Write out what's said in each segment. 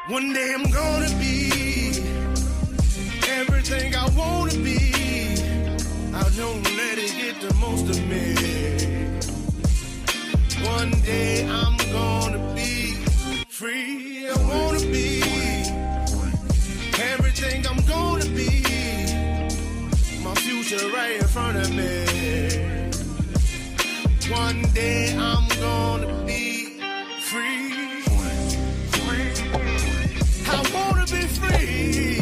One day I'm gonna be everything I wanna be. I don't let it get the most of me. One day I'm gonna be free. I wanna be everything I'm gonna be. My future right in front of me. One day I'm gonna be free. I wanna be free.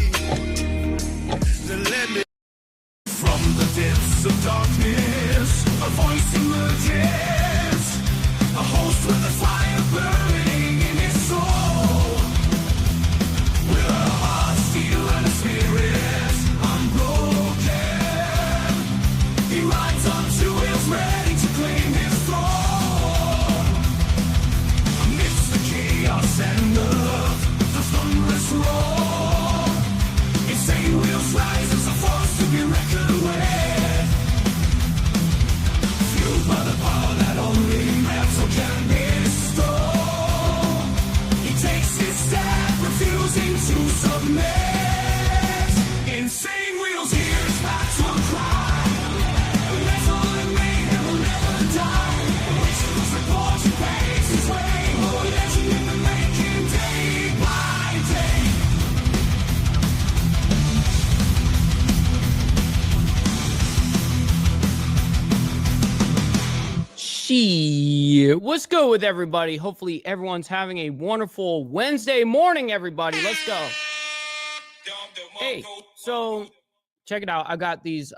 Then let me. From the depths of darkness, a voice emerges. A host with a fire burning in his soul. With a heart, steel, and a spirit unbroken. He rides on two wheels, ready to claim his throne. Amidst the chaos and the thunderous roar, insane wheels rise as a force to be reckoned with. Fueled by the power that only metal can bestow, he takes his step, refusing to submit. Insane wheels hear his battle cry. Metal and mayhem will never die. Whistlers report he pays his way. Oh, legend in the making, day by day. Shit. What's good with everybody? Hopefully everyone's having a wonderful Wednesday morning, everybody. Let's go. Hey, so check it out. I got these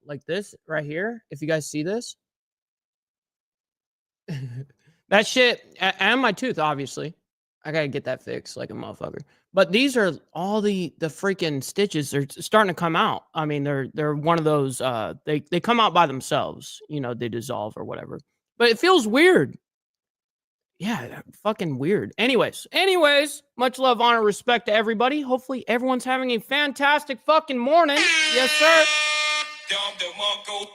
like this right here. If you guys see this. That shit, and my tooth, obviously. I gotta get that fixed like a motherfucker. But these are all the freaking stitches. They're starting to come out. I mean, they're one of those. They come out by themselves. You know, they dissolve or whatever. But it feels weird. Yeah, fucking weird. Anyways, much love, honor, respect to everybody. Hopefully, everyone's having a fantastic fucking morning. Yes, sir.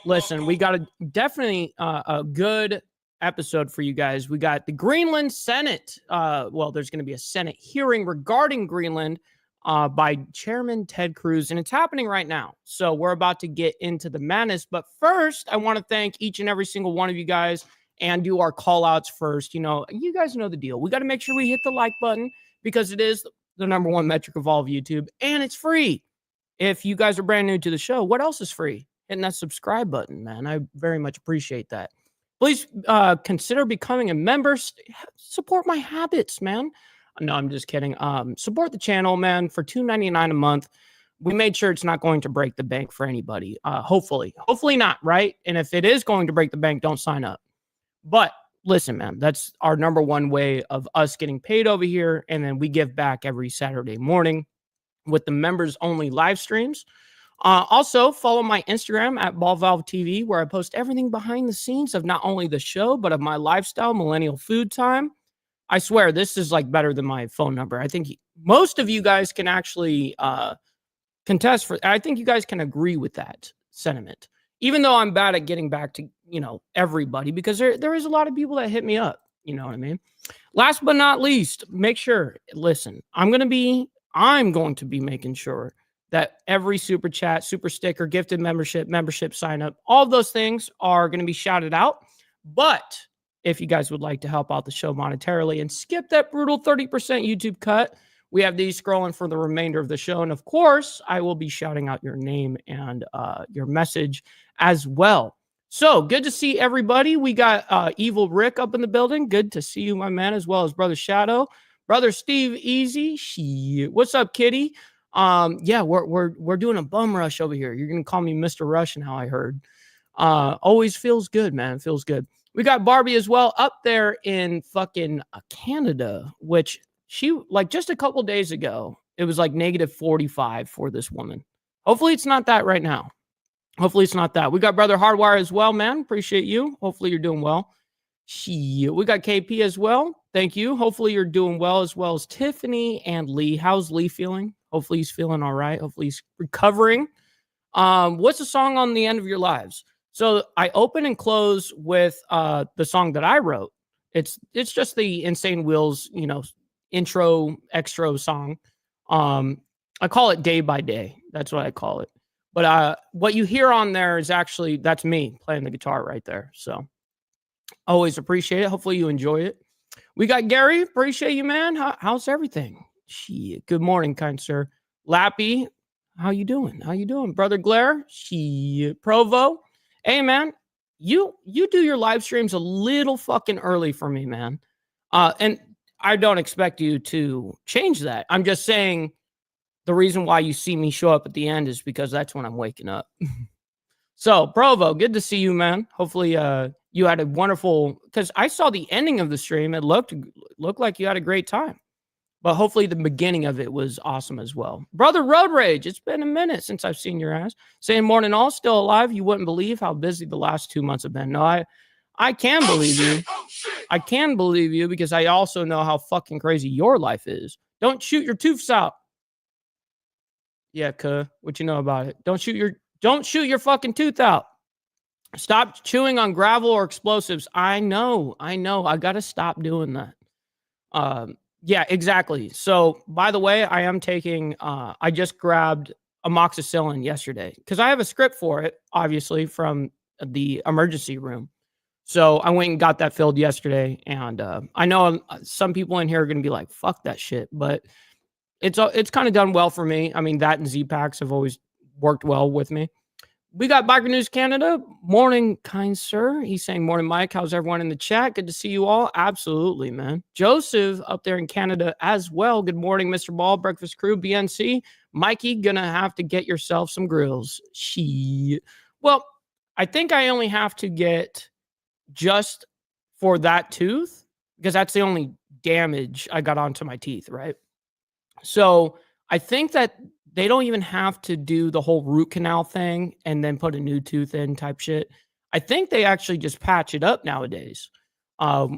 Listen, we got definitely a good episode for you guys. We got the Greenland Senate. Well, there's going to be a Senate hearing regarding Greenland by Chairman Ted Cruz, and it's happening right now. So we're about to get into the madness. But first, I want to thank each and every single one of you guys and do our call outs first. You know, you guys know the deal. We got to make sure we hit the like button because it is the number one metric of all of YouTube, and it's free. If you guys are brand new to the show, what else is free? Hitting that subscribe button, man. I very much appreciate that. Please consider becoming a member. Support my habits, man. No, I'm just kidding. Support the channel, man, for $2.99 a month. We made sure it's not going to break the bank for anybody. Hopefully not, right? And if it is going to break the bank, don't sign up. But listen, man, that's our number one way of us getting paid over here. And then we give back every Saturday morning with the members only live streams. Also, follow my Instagram at BallValveTV, where I post everything behind the scenes of not only the show, but of my lifestyle, Millennial Food Time. I swear, this is like better than my phone number. I think most of you guys can actually contest for. I think you guys can agree with that sentiment, even though I'm bad at getting back to, you know, everybody, because there is a lot of people that hit me up. You know what I mean? Last but not least, make sure, listen, I'm going to be making sure that every super chat, super sticker, gifted membership sign up, all of those things are going to be shouted out. But if you guys would like to help out the show monetarily and skip that brutal 30% YouTube cut, we have these scrolling for the remainder of the show. And of course, I will be shouting out your name and your message as well. So good to see everybody. We got Evil Rick up in the building. Good to see you, my man, as well as Brother Shadow, Brother Steve Easy. Shit. What's up, Kitty? Yeah, we're doing a bum rush over here. You're gonna call me Mr. Rush now, I heard. Always feels good, man. It feels good. We got Barbie as well up there in fucking Canada, which she, like, just a couple days ago, it was like -45 for this woman. Hopefully it's not that right now. Hopefully it's not that. We got Brother Hardwire as well, man. Appreciate you. Hopefully you're doing well. Shit. We got KP as well. Thank you. Hopefully you're doing well, as well as Tiffany and Lee. How's Lee feeling? Hopefully he's feeling all right. Hopefully he's recovering. What's the song on the end of your lives? So I open and close with the song that I wrote. It's just the Insane Wheels, you know, intro extra song. I call it Day by Day. That's what I call it. But what you hear on there is actually, that's me playing the guitar right there. So always appreciate it. Hopefully you enjoy it. We got Gary. Appreciate you, man. How's everything? Shit. Good morning, kind sir. Lappy, how you doing? How you doing? Brother Glare? Shit. Provo. Hey, man, you do your live streams a little fucking early for me, man. And I don't expect you to change that. I'm just saying the reason why you see me show up at the end is because that's when I'm waking up. So, Provo, good to see you, man. Hopefully, you had a wonderful, because I saw the ending of the stream. It looked like you had a great time. But hopefully the beginning of it was awesome as well. Brother Road Rage, it's been a minute since I've seen your ass. Saying morning all, still alive. You wouldn't believe how busy the last 2 months have been. No, I can believe you. I can believe you because I also know how fucking crazy your life is. Don't shoot your tooths out. Yeah, what you know about it? Don't shoot your fucking tooth out. Stop chewing on gravel or explosives. I know. I gotta stop doing that. Yeah, exactly. So, by the way, I am taking, I just grabbed amoxicillin yesterday because I have a script for it, obviously, from the emergency room. So I went and got that filled yesterday. And I know some people in here are going to be like, fuck that shit. But it's kind of done well for me. I mean, that and Z-Packs have always worked well with me. We got Biker News Canada. Morning, kind sir. He's saying, morning, Mike. How's everyone in the chat? Good to see you all. Absolutely, man. Joseph up there in Canada as well. Good morning, Mr. Ball, Breakfast Crew, BNC. Mikey, gonna have to get yourself some grills. Well, I think I only have to get just for that tooth because that's the only damage I got onto my teeth, right? So I think that they don't even have to do the whole root canal thing and then put a new tooth in type shit. I think they actually just patch it up nowadays,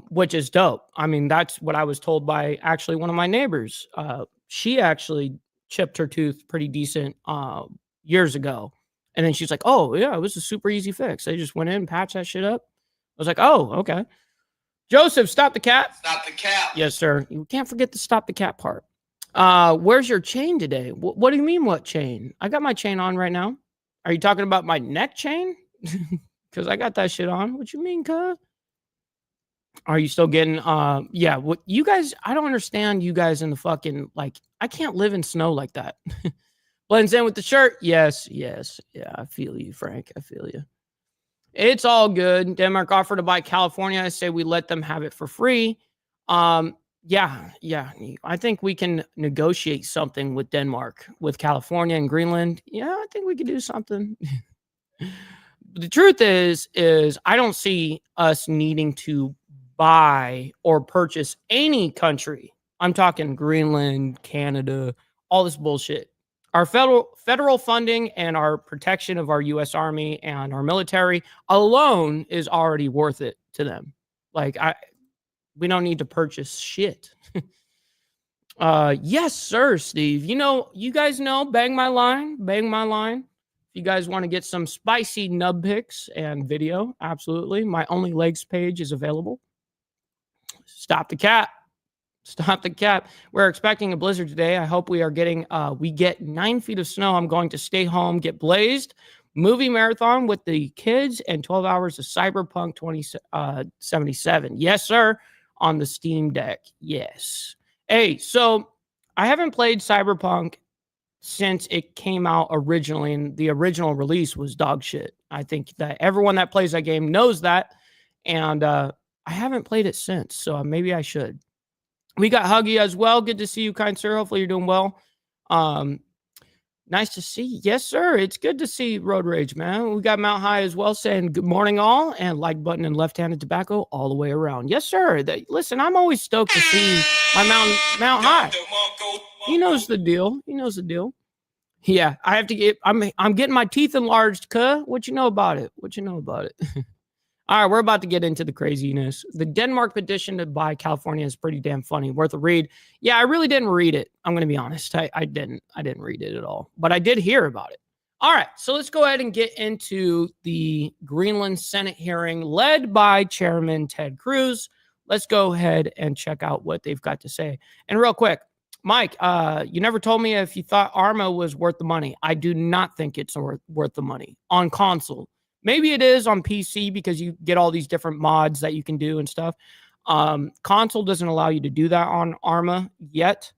which is dope. I mean, that's what I was told by actually one of my neighbors. She actually chipped her tooth pretty decent years ago. And then she's like, oh, yeah, it was a super easy fix. They just went in and patched that shit up. I was like, oh, okay. Joseph, stop the cat. Stop the cat. Yes, sir. You can't forget the stop the cat part. Where's your chain today? What do you mean what chain? I got my chain on right now. Are you talking about my neck chain? Because I got that shit on. What you mean, cuz? Are you still getting, yeah, what you guys, I don't understand you guys in the fucking, like, I can't live in snow like that. Blends in with the shirt. Yes. Yeah, I feel you, Frank. I feel you. It's all good. Denmark offered to buy California. I say we let them have it for free. Yeah. I think we can negotiate something with Denmark, with California and Greenland. Yeah, I think we could do something. The truth is I don't see us needing to buy or purchase any country. I'm talking Greenland, Canada, all this bullshit. Our federal funding and our protection of our U.S. Army and our military alone is already worth it to them. Like, we don't need to purchase shit. Yes, sir, Steve. You guys know, bang my line. If you guys want to get some spicy nub pics and video, absolutely. My Only Legs page is available. Stop the cat. We're expecting a blizzard today. I hope we get 9 feet of snow. I'm going to stay home, get blazed, movie marathon with the kids, and 12 hours of Cyberpunk 2077. Yes, sir. On the Steam Deck. Yes. Hey, so I haven't played Cyberpunk since it came out originally, and the original release was dog shit. I think that everyone that plays that game knows that, and I haven't played it since, so maybe I should. We got Huggy as well. Good to see you, kind sir. Hopefully you're doing well. Nice to see you. Yes, sir. It's good to see Road Rage, man. We got Mount High as well saying good morning all, and like button and left-handed tobacco all the way around. Yes, sir. Listen, I'm always stoked to see my Mount High. He knows the deal. Yeah, I have to get, I'm getting my teeth enlarged, cuh. What you know about it? All right, we're about to get into the craziness. The Denmark petition to buy California is pretty damn funny. Worth a read. Yeah, I really didn't read it. I'm going to be honest. I didn't read it at all. But I did hear about it. All right, so let's go ahead and get into the Greenland Senate hearing led by Chairman Ted Cruz. let's go ahead and check out what they've got to say. And real quick, Mike, you never told me if you thought Arma was worth the money. I do not think it's worth the money on console. Maybe it is on PC because you get all these different mods that you can do and stuff. Console doesn't allow you to do that on Arma yet,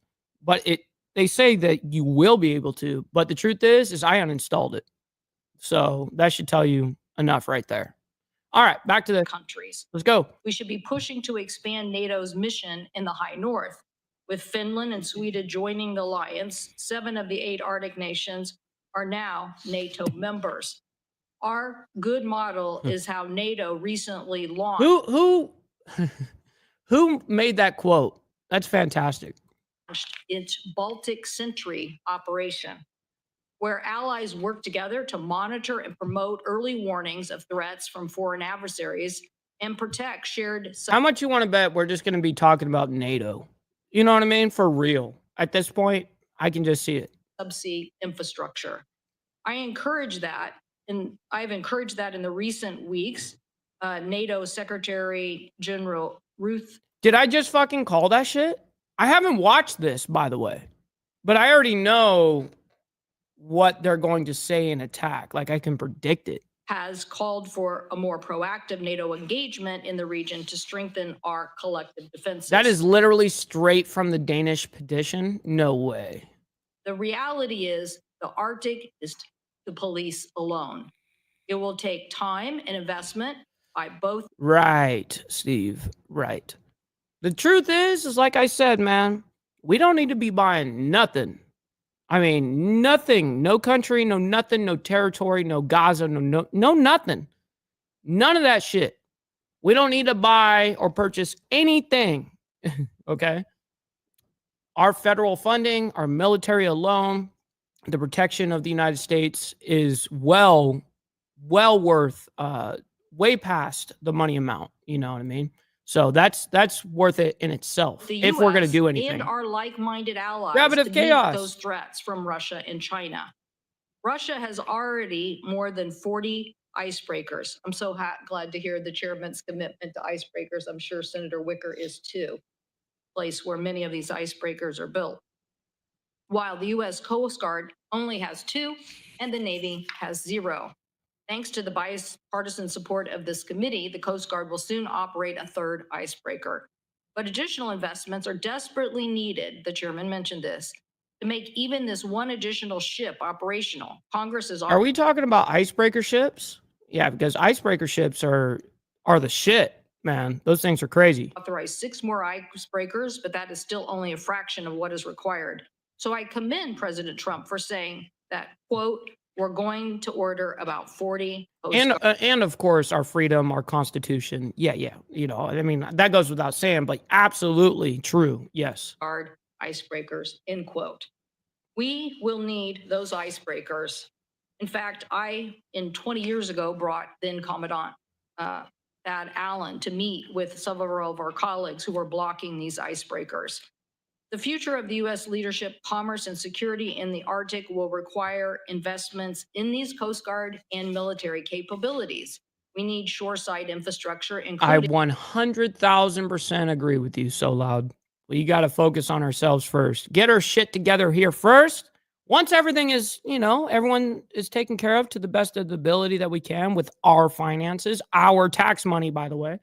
but they say that you will be able to. But the truth is I uninstalled it. So that should tell you enough right there. All right, back to the countries. Let's go. We should be pushing to expand NATO's mission in the high north. With Finland and Sweden joining the alliance, 7 of the 8 Arctic nations are now NATO members. Our good model is how NATO recently launched. Who made that quote? That's fantastic. Its Baltic Sentry operation, where allies work together to monitor and promote early warnings of threats from foreign adversaries and protect shared. How much you want to bet we're just going to be talking about NATO? You know what I mean? For real. At this point, I can just see it. Subsea infrastructure. I encourage that, and I've encouraged that in the recent weeks. NATO Secretary General Ruth. Did I just fucking call that shit? I haven't watched this, by the way, but I already know what they're going to say in attack. Like I can predict it. Has called for a more proactive NATO engagement in the region to strengthen our collective defenses. That is literally straight from the Danish petition. No way. The reality is the Arctic is the police alone. It will take time and investment by both. Right, Steve. Right. The truth is like I said, man, we don't need to be buying nothing. I mean, nothing, no country, no nothing, no territory, no Gaza, no nothing. None of that shit. We don't need to buy or purchase anything. Okay. Our federal funding, our military alone, the protection of the United States is well worth, way past the money amount. You know what I mean? So that's worth it in itself if we're going to do anything. And our like-minded allies Rabbit of to chaos. meet those threats from Russia and China. Russia has already more than 40 icebreakers. I'm so glad to hear the chairman's commitment to icebreakers. I'm sure Senator Wicker is too. Place where many of these icebreakers are built. While the U.S. Coast Guard only has 2 and the Navy has 0. Thanks to the bipartisan support of this committee, the Coast Guard will soon operate a 3rd icebreaker. But additional investments are desperately needed, the chairman mentioned this, to make even this one additional ship operational. Congress is already— Are we talking about icebreaker ships? Yeah, because icebreaker ships are the shit, man. Those things are crazy. Authorized 6 more icebreakers, but that is still only a fraction of what is required. So I commend President Trump for saying that, quote, we're going to order about 40. And of course, our freedom, our Constitution. Yeah. You know, I mean, that goes without saying, but absolutely true. Yes. Guard icebreakers, end quote. We will need those icebreakers. In fact, I, 20 years ago, brought then Commandant Thad Allen to meet with several of our colleagues who were blocking these icebreakers. The future of the U.S. leadership, commerce, and security in the Arctic will require investments in these Coast Guard and military capabilities. We need shoreside infrastructure, including— I 100,000% agree with you, So Loud. We got to focus on ourselves first. Get our shit together here first. Once everything is, everyone is taken care of to the best of the ability that we can with our finances, our tax money, by the way.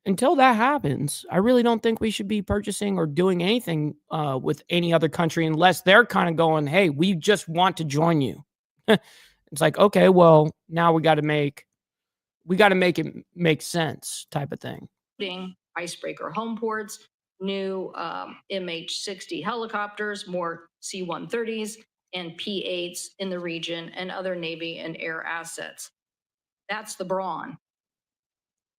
Until that happens, I really don't think we should be purchasing or doing anything with any other country unless they're kind of going, hey, we just want to join you. It's like, okay, well, now we got to make it make sense type of thing. Icebreaker home ports, new MH-60 helicopters, more C-130s and P-8s in the region, and other Navy and air assets. That's the brawn.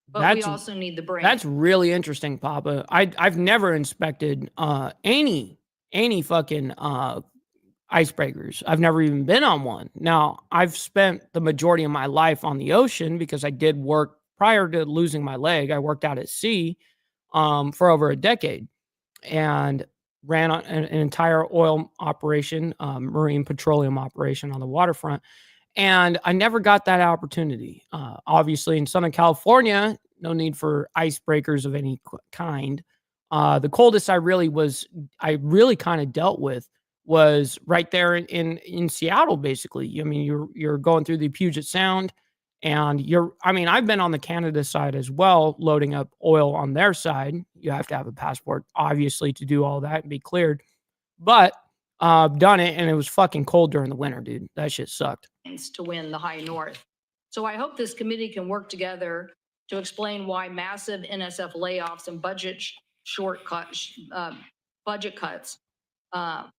But we also need the brain. That's really interesting, Papa. I've never inspected any fucking icebreakers. I've never even been on one. Now, I've spent the majority of my life on the ocean because I did work prior to losing my leg. I worked out at sea for over a decade and ran an entire oil operation, marine petroleum operation on the waterfront. And I never got that opportunity. Obviously, in Southern California, No need for icebreakers of any kind. The coldest I really kind of dealt with was right there in Seattle, basically. I mean, you're going through the Puget Sound, and I've been on the Canada side as well, loading up oil on their side. You have to have a passport, obviously, to do all that and be cleared. But done it, and it was fucking cold during the winter, dude. That shit sucked. To win the high north. So I hope this committee can work together to explain why massive NSF layoffs and budget cuts,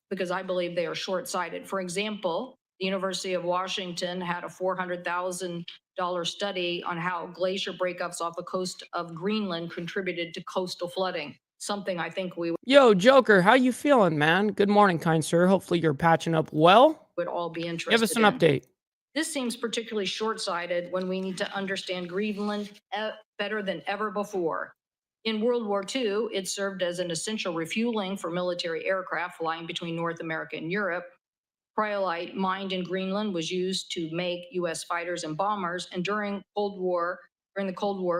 because I believe they are short-sighted. For example, the University of Washington had a $400,000 study on how glacier breakups off the coast of Greenland contributed to coastal flooding. Something I think we Yo, Joker, how you feeling, man? Good morning, kind sir. Hopefully you're patching up well. Would all be interested. Give us an update. This seems particularly short-sighted when we need to understand Greenland better than ever before. In World War II, it served as an essential refueling for military aircraft flying between North America and Europe. Cryolite mined in Greenland was used to make U.S. fighters and bombers, and during the Cold War,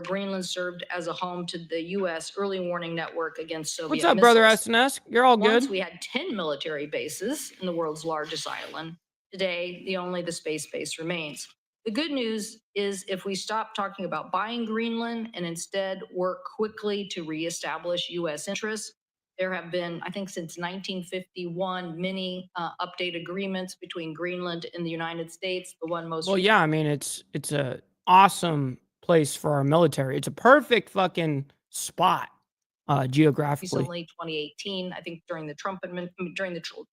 Greenland served as a home to the U.S. early warning network against Soviet What's up, missiles. brother SNS? You're all good. Once we had 10 military bases in the world's largest island. Today, only the space base remains. The good news is if we stop talking about buying Greenland and instead work quickly to reestablish U.S. interests, there have been, I think since 1951, many update agreements between Greenland and the United States. The one most— Well, yeah, I mean, it's a awesome place for our military. It's a perfect fucking spot geographically. Recently, 2018, I think during the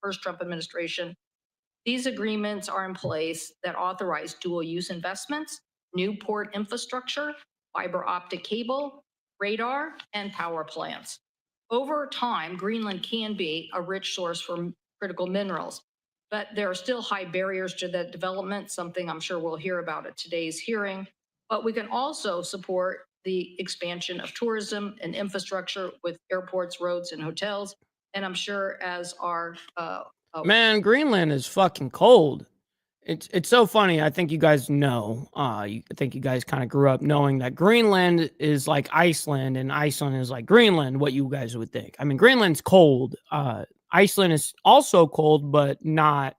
first Trump administration. These agreements are in place that authorize dual-use investments, new port infrastructure, fiber optic cable, radar, and power plants. Over time, Greenland can be a rich source for critical minerals, but there are still high barriers to that development, something I'm sure we'll hear about at today's hearing. But we can also support the expansion of tourism and infrastructure with airports, roads, and hotels. And I'm sure as our man, Greenland is fucking cold. It's so funny. I think you guys know. I think you guys kind of grew up knowing that Greenland is like Iceland and Iceland is like Greenland. What you guys would think? I mean, Greenland's cold. Iceland is also cold, but not.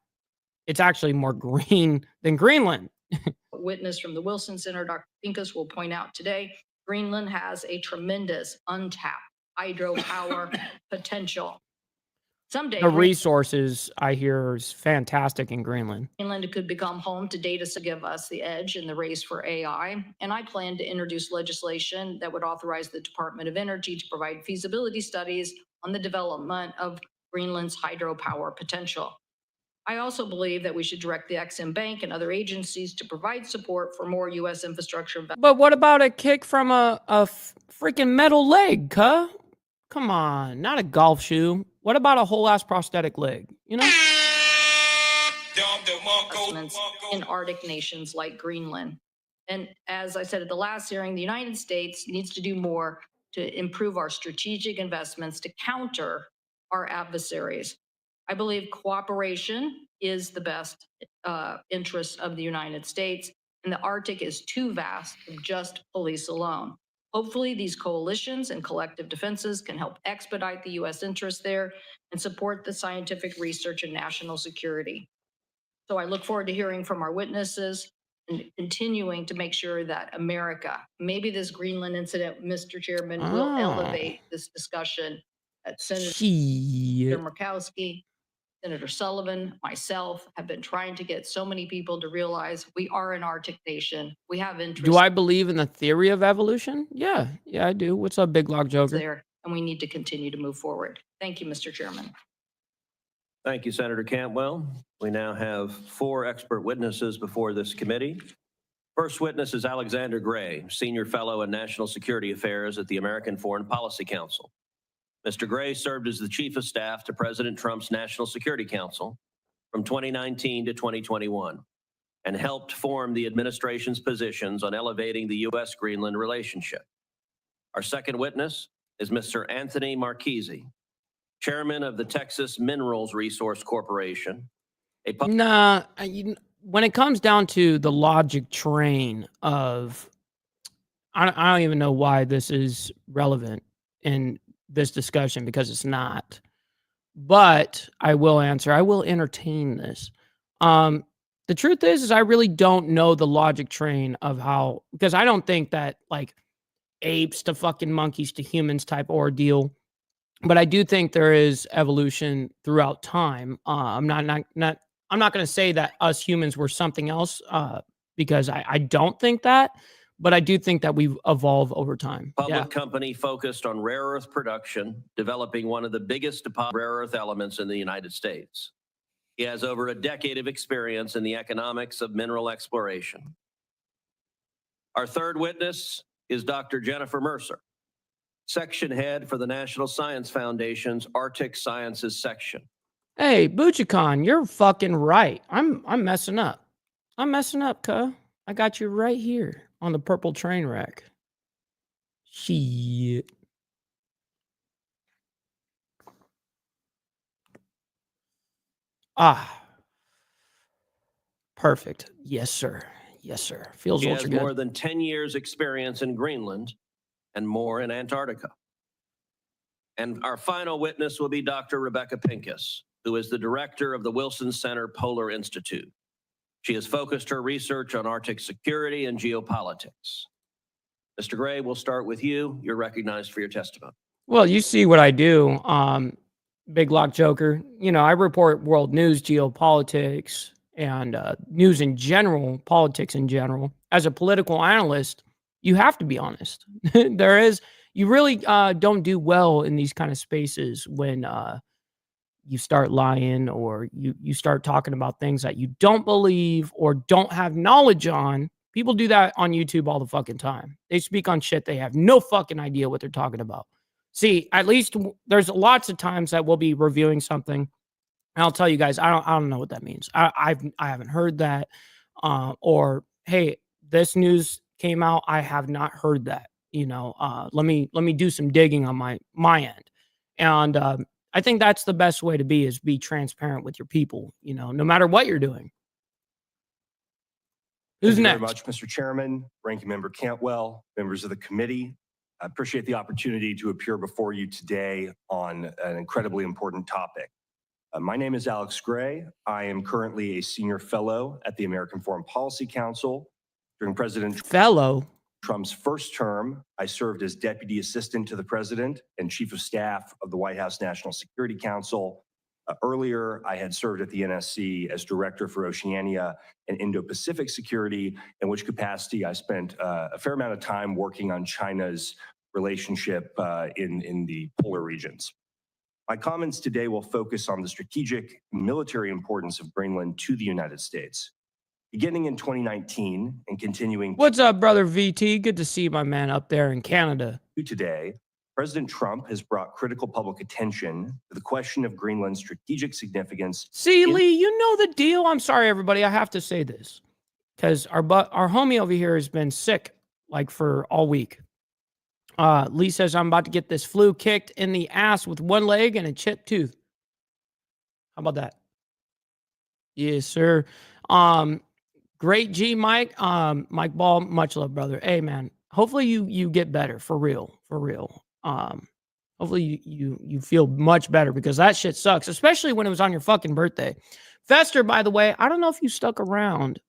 It's actually more green than Greenland. Witness from the Wilson Center, Dr. Pincus, will point out today, Greenland has a tremendous untapped hydropower potential. Someday, the resources I hear is fantastic in Greenland. Greenland could become home to data to give us the edge in the race for AI. And I plan to introduce legislation that would authorize the Department of Energy to provide feasibility studies on the development of Greenland's hydropower potential. I also believe that we should direct the Ex-Im Bank and other agencies to provide support for more U.S. infrastructure. But what about a kick from a freaking metal leg, cuh? Come on, not a golf shoe. What about a whole ass prosthetic leg? You know? In Arctic nations like Greenland. And as I said at the last hearing, the United States needs to do more to improve our strategic investments to counter our adversaries. I believe cooperation is the best interest of the United States, and the Arctic is too vast to just police alone. Hopefully, these coalitions and collective defenses can help expedite the U.S. interest there and support the scientific research and national security. So I look forward to hearing from our witnesses and continuing to make sure that America, maybe this Greenland incident, Mr. Chairman, will elevate this discussion at Senator Murkowski, Senator Sullivan, myself have been trying to get so many people to realize we are an Arctic nation. We have interest. Do I believe in the theory of evolution? Yeah, I do. What's up, Big Log Joker? There, and we need to continue to move forward. Thank you, Mr. Chairman. Thank you, Senator Cantwell. We now have 4 expert witnesses before this committee. First witness is Alexander Gray, Senior Fellow in National Security Affairs at the American Foreign Policy Council. Mr. Gray served as the Chief of Staff to President Trump's National Security Council from 2019 to 2021 and helped form the administration's positions on elevating the U.S.-Greenland relationship. Our second witness is Mr. Anthony Marchese, Chairman of the Texas Minerals Resource Corporation. When it comes down to the logic train of I don't even know why this is relevant in this discussion because it's not. But I will answer. I will entertain this. The truth is I really don't know the logic train of how, because I don't think that like apes to fucking monkeys to humans type ordeal. But I do think there is evolution throughout time. I'm not I'm not going to say that us humans were something else because I don't think that, but I do think that we evolve over time. Public company focused on rare earth production, developing one of the biggest rare earth elements in the United States. He has over a decade of experience in the economics of mineral exploration. Our third witness is Dr. Jennifer Mercer, section head for the National Science Foundation's Arctic Sciences section. Hey, Bouchicon, you're fucking right. I'm messing up. I'm messing up, cuh. I got you right here on the purple train wreck. Shit. Ah. Perfect. Yes, sir. Yes, sir. Feels He ultra has good. more than 10 years experience in Greenland and more in Antarctica. And our final witness will be Dr. Rebecca Pincus, who is the director of the Wilson Center Polar Institute. She has focused her research on Arctic security and geopolitics. Mr. Gray, we'll start with you. You're recognized for your testimony. Well, you see what I do, Big Lock Joker. You know, I report world news, geopolitics, and news in general, politics in general. As a political analyst, you have to be honest. You really don't do well in these kind of spaces when you start lying or you start talking about things that you don't believe or don't have knowledge on. People do that on YouTube all the fucking time. They speak on shit they have no fucking idea what they're talking about. See, at least there's lots of times that we'll be reviewing something, and I'll tell you guys, I don't know what that means. I haven't heard that, or hey, this news came out. I have not heard that. You know, let me do some digging on my end, and I think that's the best way to be transparent with your people. You know, no matter what you're doing. Who's Thank you next? very much, Mr. Chairman, Ranking Member Cantwell, members of the committee. I appreciate the opportunity to appear before you today on an incredibly important topic. My name is Alex Gray. I am currently a senior fellow at the American Foreign Policy Council. During President Trump's first term, I served as Deputy Assistant to the President and Chief of Staff of the White House National Security Council. Earlier, I had served at the NSC as Director for Oceania and Indo-Pacific Security, in which capacity I spent a fair amount of time working on China's relationship in the polar regions. My comments today will focus on the strategic military importance of Greenland to the United States. Beginning in 2019 and continuing. What's up, brother VT? Good to see my man up there in Canada. Today, President Trump has brought critical public attention to the question of Greenland's strategic significance. See, Lee, you know the deal. I'm sorry, everybody. I have to say this because our homie over here has been sick like for all week. Lee says, I'm about to get this flu kicked in the ass with one leg and a chipped tooth. How about that? Yes, sir. Great G, Mike. Mike Ball, much love, brother. Hey, man. Hopefully you get better for real. Hopefully you feel much better because that shit sucks, especially when it was on your fucking birthday. Fester, by the way, I don't know if you stuck around,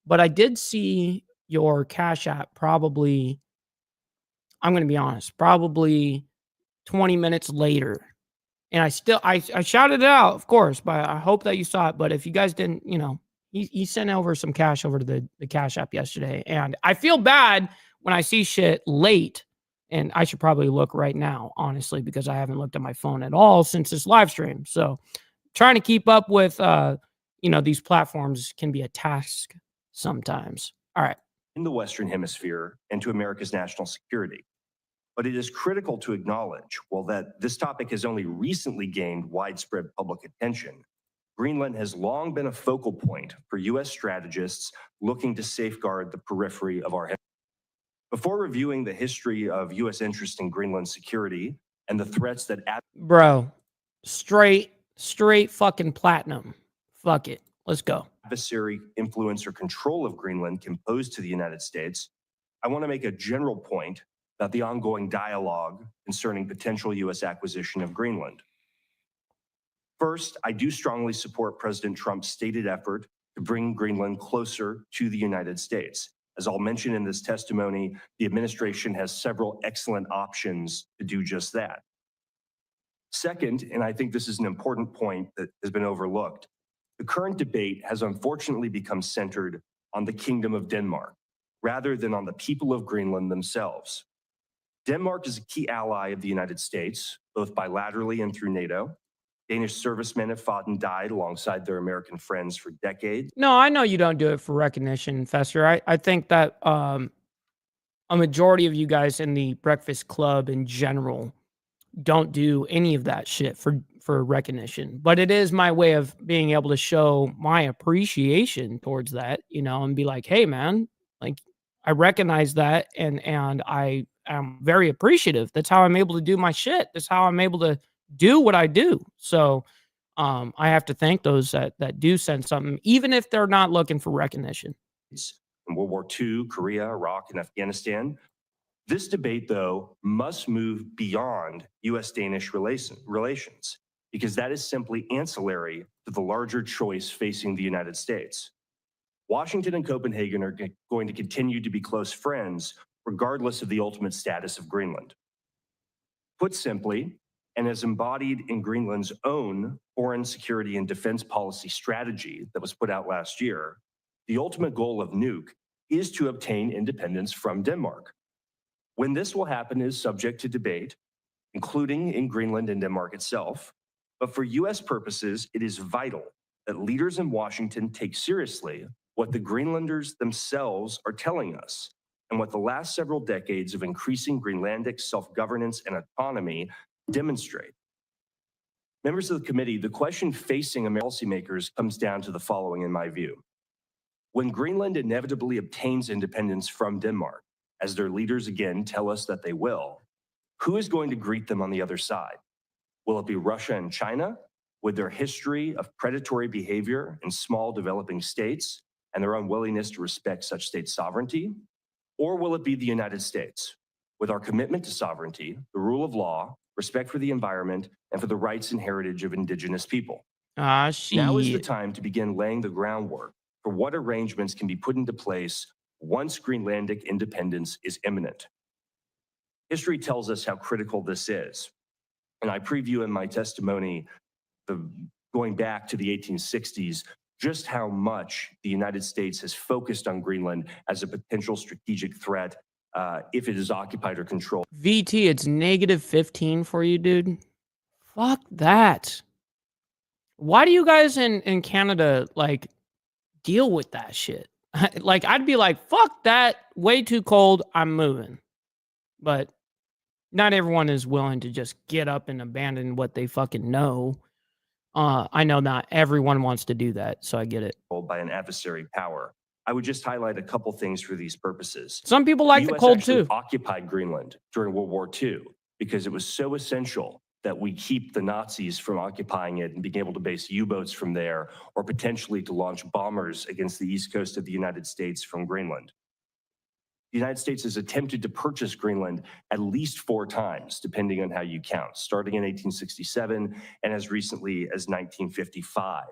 but I did see your Cash App probably, I'm going to be honest, probably 20 minutes later. And I shouted it out, of course, but I hope that you saw it. But if you guys didn't, you know, he sent over some cash over to the Cash App yesterday. And I feel bad when I see shit late. And I should probably look right now, honestly, because I haven't looked at my phone at all since this live stream. So trying to keep up with, these platforms can be a task sometimes. All right. In the Western Hemisphere and to America's national security. But it is critical to acknowledge, while that this topic has only recently gained widespread public attention, Greenland has long been a focal point for U.S. strategists looking to safeguard the periphery of our hemisphere. Before reviewing the history of U.S. interest in Greenland security and the threats that... Bro, straight fucking platinum. Fuck it. Let's go. Adversary influence or control of Greenland can pose to the United States, I want to make a general point about the ongoing dialogue concerning potential U.S. acquisition of Greenland. First, I do strongly support President Trump's stated effort to bring Greenland closer to the United States. As I'll mention in this testimony, the administration has several excellent options to do just that. Second, and I think this is an important point that has been overlooked, the current debate has unfortunately become centered on the Kingdom of Denmark, rather than on the people of Greenland themselves. Denmark is a key ally of the United States, both bilaterally and through NATO. Danish servicemen have fought and died alongside their American friends for decades. No, I know you don't do it for recognition, Fester. I think that a majority of you guys in the Breakfast Club in general don't do any of that shit for recognition. But it is my way of being able to show my appreciation towards that, you know, and be like, hey, man, like, I recognize that and I am very appreciative. That's how I'm able to do my shit. That's how I'm able to do what I do. So I have to thank those that do send something, even if they're not looking for recognition. In World War II, Korea, Iraq, and Afghanistan. This debate, though, must move beyond U.S.-Danish relations, because that is simply ancillary to the larger choice facing the United States. Washington and Copenhagen are going to continue to be close friends, regardless of the ultimate status of Greenland. Put simply, and as embodied in Greenland's own foreign security and defense policy strategy that was put out last year, the ultimate goal of NUC is to obtain independence from Denmark. When this will happen is subject to debate, including in Greenland and Denmark itself. But for U.S. purposes, it is vital that leaders in Washington take seriously what the Greenlanders themselves are telling us and what the last several decades of increasing Greenlandic self-governance and autonomy demonstrate. Members of the committee, the question facing American policymakers comes down to the following, in my view. When Greenland inevitably obtains independence from Denmark, as their leaders again tell us that they will, who is going to greet them on the other side? Will it be Russia and China, with their history of predatory behavior in small developing states and their unwillingness to respect such state sovereignty? Or will it be the United States, with our commitment to sovereignty, the rule of law, respect for the environment, and for the rights and heritage of indigenous people? Shit. Now is the time to begin laying the groundwork for what arrangements can be put into place once Greenlandic independence is imminent. History tells us how critical this is. And I preview in my testimony, going back to the 1860s, just how much the United States has focused on Greenland as a potential strategic threat if it is occupied or controlled. VT, it's -15 for you, dude. Fuck that. Why do you guys in Canada, like, deal with that shit? Like, I'd be like, fuck that, way too cold, I'm moving. But not everyone is willing to just get up and abandon what they fucking know. I know not everyone wants to do that, so I get it. By an adversary power. I would just highlight a couple things for these purposes. Some people like the US cold actually too. occupied Greenland during World War II because it was so essential that we keep the Nazis from occupying it and being able to base U-boats from there, or potentially to launch bombers against the east coast of the United States from Greenland. The United States has attempted to purchase Greenland at least 4 times, depending on how you count, starting in 1867 and as recently as 1955.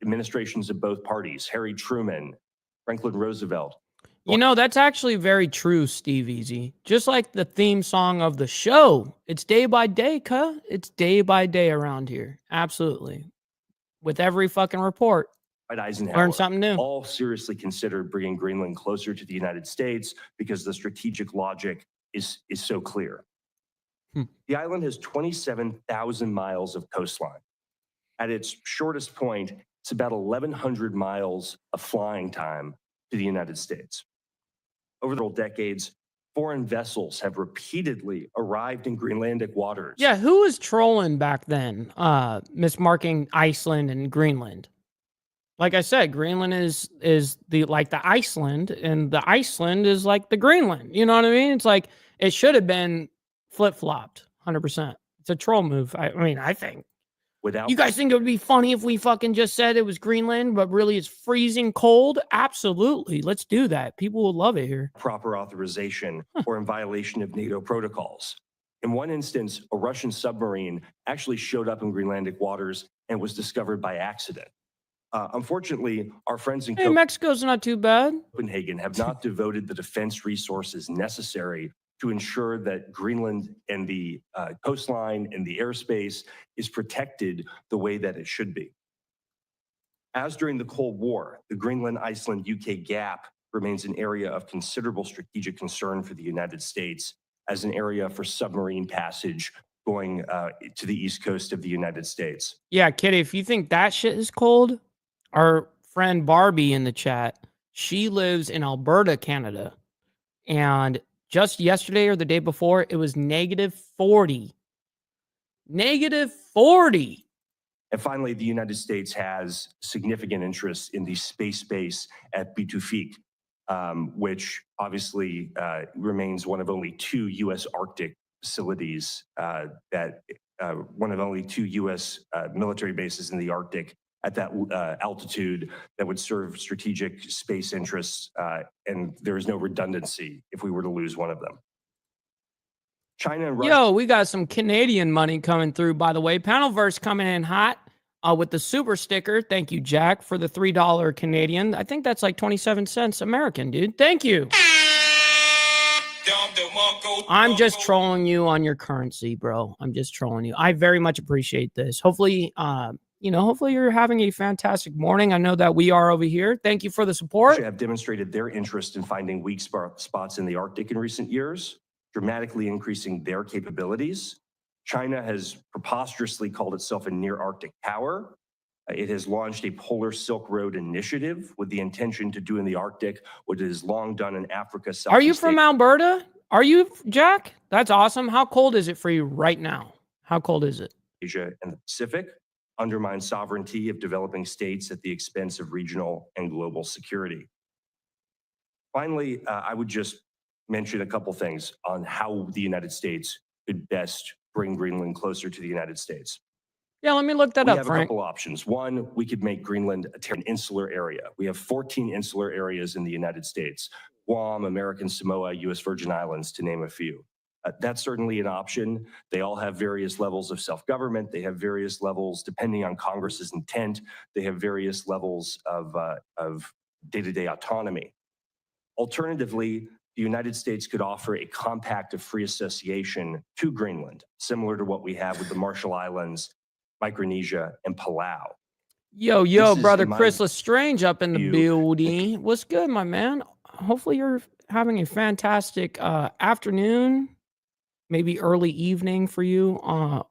Administrations of both parties, Harry Truman, Franklin Roosevelt. You know, that's actually very true, Steve Easy. Just like the theme song of the show. It's day by day, cuh. It's day by day around here. Absolutely. With every fucking report. Eisenhower, learn something new. all seriously considered bringing Greenland closer to the United States because the strategic logic is so clear. The island has 27,000 miles of coastline. At its shortest point, it's about 1,100 miles of flying time to the United States. Over the decades, foreign vessels have repeatedly arrived in Greenlandic waters. Yeah, who was trolling back then, mismarking Iceland and Greenland? Like I said, Greenland is the Iceland, and the Iceland is like the Greenland. You know what I mean? It's like it should have been flip-flopped, 100%. It's a troll move. I mean, I think. without You guys think it would be funny if we fucking just said it was Greenland, but really it's freezing cold? Absolutely. Let's do that. People will love it here. proper authorization or in violation of NATO protocols. In one instance, a Russian submarine actually showed up in Greenlandic waters and was discovered by accident. Unfortunately, our friends in Hey, Mexico's not too bad. Copenhagen have not devoted the defense resources necessary to ensure that Greenland and the coastline and the airspace is protected the way that it should be. As during the Cold War, the Greenland-Iceland-UK gap remains an area of considerable strategic concern for the United States as an area for submarine passage going to the east coast of the United States. Yeah, Kitty, if you think that shit is cold, our friend Barbie in the chat, she lives in Alberta, Canada. And just yesterday or the day before, it was -40. -40. And finally, the United States has significant interest in the space base at Bitufik, which obviously remains one of only 2 U.S. Arctic facilities one of only 2 U.S. Military bases in the Arctic at that altitude that would serve strategic space interests, and there is no redundancy if we were to lose one of them. China and Russia. Yo, we got some Canadian money coming through, by the way. Panelverse coming in hot with the super sticker. Thank you, Jack, for the $3 Canadian. I think that's like 27 cents American, dude. Thank you. I'm just trolling you on your currency, bro. I'm just trolling you. I very much appreciate this. Hopefully, hopefully you're having a fantastic morning. I know that we are over here. Thank you for the support. Have demonstrated their interest in finding weak spots in the Arctic in recent years, dramatically increasing their capabilities. China has preposterously called itself a near Arctic power. It has launched a Polar Silk Road initiative with the intention to do in the Arctic what it has long done in Africa. Are you from Alberta? Are you, Jack? That's awesome. How cold is it for you right now? How cold is it? Asia and the Pacific undermine sovereignty of developing states at the expense of regional and global security. Finally, I would just mention a couple things on how the United States could best bring Greenland closer to the United States. Yeah, let me look that up, We have Frank. a couple options. One, we could make Greenland an insular area. We have 14 insular areas in the United States: Guam, American Samoa, U.S. Virgin Islands, to name a few. That's certainly an option. They all have various levels of self-government. They have various levels, depending on Congress's intent, they have various levels of day-to-day autonomy. Alternatively, the United States could offer a compact of free association to Greenland, similar to what we have with the Marshall Islands, Micronesia, and Palau. Yo, This is, brother in my Chris Lestrange up in the view- building. What's good, my man? Hopefully you're having a fantastic afternoon, maybe early evening for you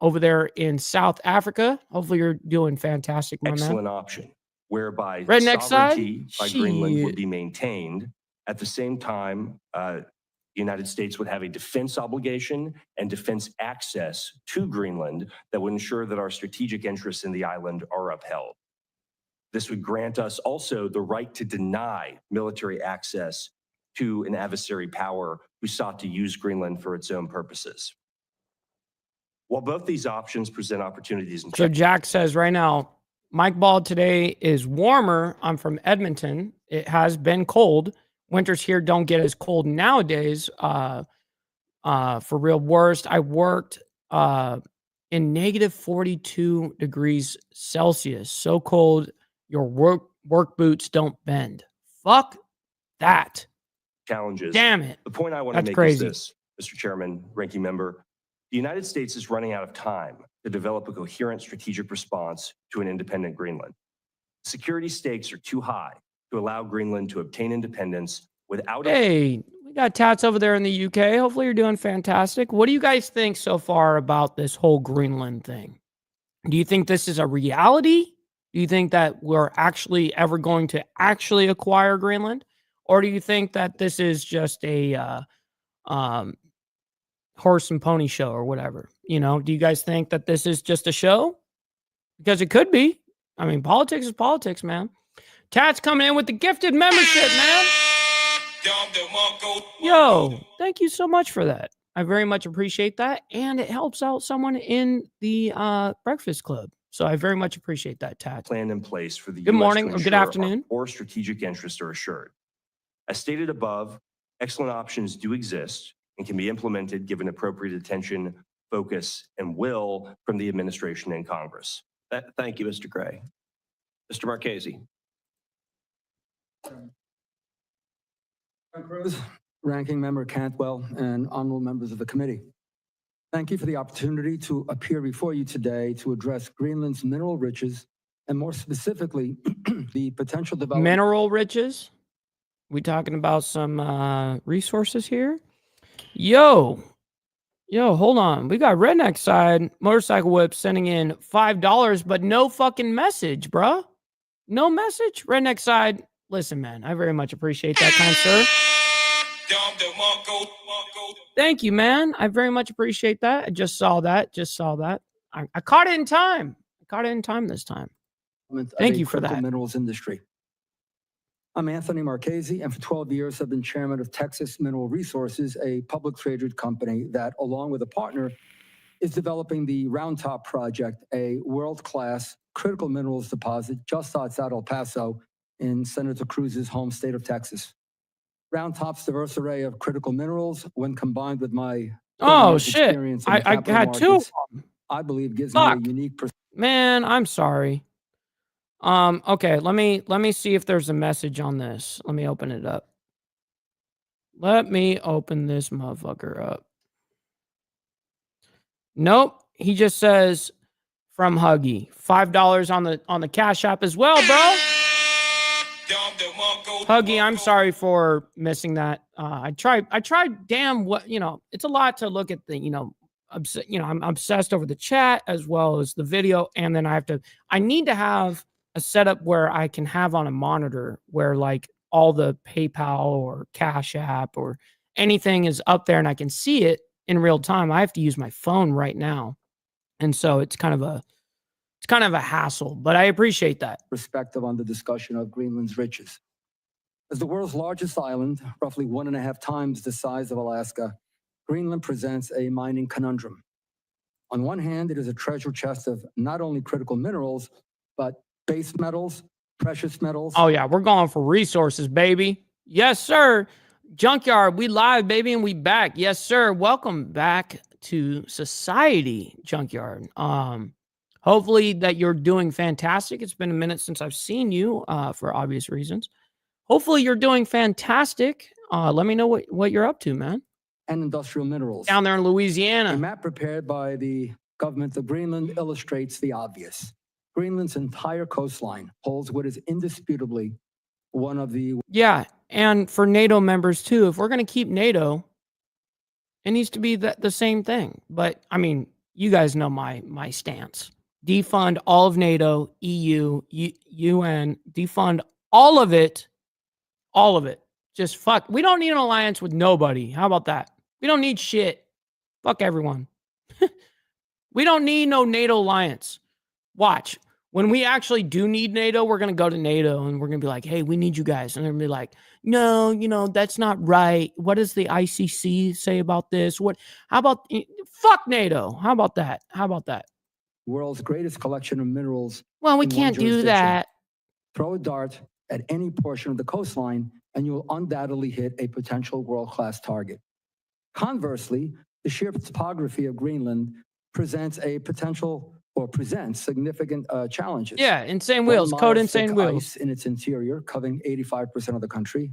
over there in South Africa. Hopefully you're doing fantastic, my man. Excellent option, whereby Redneck side? sovereignty by Greenland would Shit. be maintained. At the same time, the United States would have a defense obligation and defense access to Greenland that would ensure that our strategic interests in the island are upheld. This would grant us also the right to deny military access to an adversary power who sought to use Greenland for its own purposes. While both these options present opportunities and So Jack says right now, Mike Bald today is warmer. I'm from Edmonton. It has been cold. Winters here don't get as cold nowadays. For real worst, I worked in -42 degrees Celsius. So cold, your work boots don't bend. Fuck that. challenges. Damn it. The point I want to That's make crazy. is this, Mr. Chairman, Ranking Member. The United States is running out of time to develop a coherent strategic response to an independent Greenland. Security stakes are too high to allow Greenland to obtain independence without Hey, we got Tats over there in the UK. Hopefully you're doing fantastic. What do you guys think so far about this whole Greenland thing? Do you think this is a reality? Do you think that we're actually ever going to actually acquire Greenland? Or do you think that this is just a horse and pony show or whatever? You know, do you guys think that this is just a show? Because it could be. I mean, politics is politics, man. Tats coming in with the gifted membership, man. Yo, thank you so much for that. I very much appreciate that. And it helps out someone in the Breakfast Club. So I very much appreciate that, Tat. Plan in place for the Good U.S. morning to or good ensure our afternoon. core strategic interests are assured. As stated above, excellent options do exist and can be implemented given appropriate attention, focus, and will from the administration and Congress. Thank you, Mr. Gray. Mr. Marchese. Cruz, Ranking Member Cantwell, and honorable members of the committee. Thank you for the opportunity to appear before you today to address Greenland's mineral riches and more specifically, the potential development. Mineral riches? We talking about some resources here? Yo, hold on. We got Redneck Side Motorcycle Whip sending in $5, but no fucking message, bruh. No message? Redneck Side, listen, man, I very much appreciate that, kind sir. Thank you, man. I very much appreciate that. I just saw that. I caught it in time. This time. Thank you for that. Minerals industry. I'm Anthony Marchese, and for 12 years have been chairman of Texas Mineral Resources, a public traded company that, along with a partner, is developing the Round Top project, a world-class critical minerals deposit just outside El Paso in Senator Cruz's home state of Texas. Round Top's diverse array of critical minerals, when combined with my experience in I capital had two. markets, I believe gives me a unique perspective. Man, I'm sorry. Okay, let me see if there's a message on this. Let me open it up. Let me open this motherfucker up. Nope. He just says from Huggy. $5 on the Cash App as well, bro. Huggy, I'm sorry for missing that. I tried. Damn, it's a lot to look at the, I'm obsessed over the chat as well as the video. And then I need to have a setup where I can have on a monitor where like all the PayPal or Cash App or anything is up there and I can see it in real time. I have to use my phone right now. And so it's kind of a hassle, but I appreciate that. Perspective on the discussion of Greenland's riches. As the world's largest island, roughly 1.5 times the size of Alaska, Greenland presents a mining conundrum. On one hand, it is a treasure chest of not only critical minerals, but base metals, precious metals. Oh yeah, we're going for resources, baby. Yes, sir. Junkyard, we live, baby, and we back. Yes, sir. Welcome back to Society Junkyard. Hopefully that you're doing fantastic. It's been a minute since I've seen you for obvious reasons. Hopefully you're doing fantastic. Let me know what you're up to, man. And industrial minerals. Down there in Louisiana. A map prepared by the government of Greenland illustrates the obvious. Greenland's entire coastline holds what is indisputably one of the... Yeah, and for NATO members too. If we're going to keep NATO, it needs to be the same thing. But, I mean, you guys know my stance. Defund all of NATO, EU, UN, defund all of it. All of it. Just fuck. We don't need an alliance with nobody. How about that? We don't need shit. Fuck everyone. We don't need no NATO alliance. Watch. When we actually do need NATO, we're going to go to NATO and we're going to be like, hey, we need you guys. And they're going to be like, no, that's not right. What does the ICC say about this? How about, fuck NATO. How about that? World's greatest collection of minerals. Well, we can't do that. Throw a dart at any portion of the coastline and you will undoubtedly hit a potential world-class target. Conversely, the sheer topography of Greenland presents significant challenges. Yeah, insane wheels, code insane wheels. Ice in its interior, covering 85% of the country,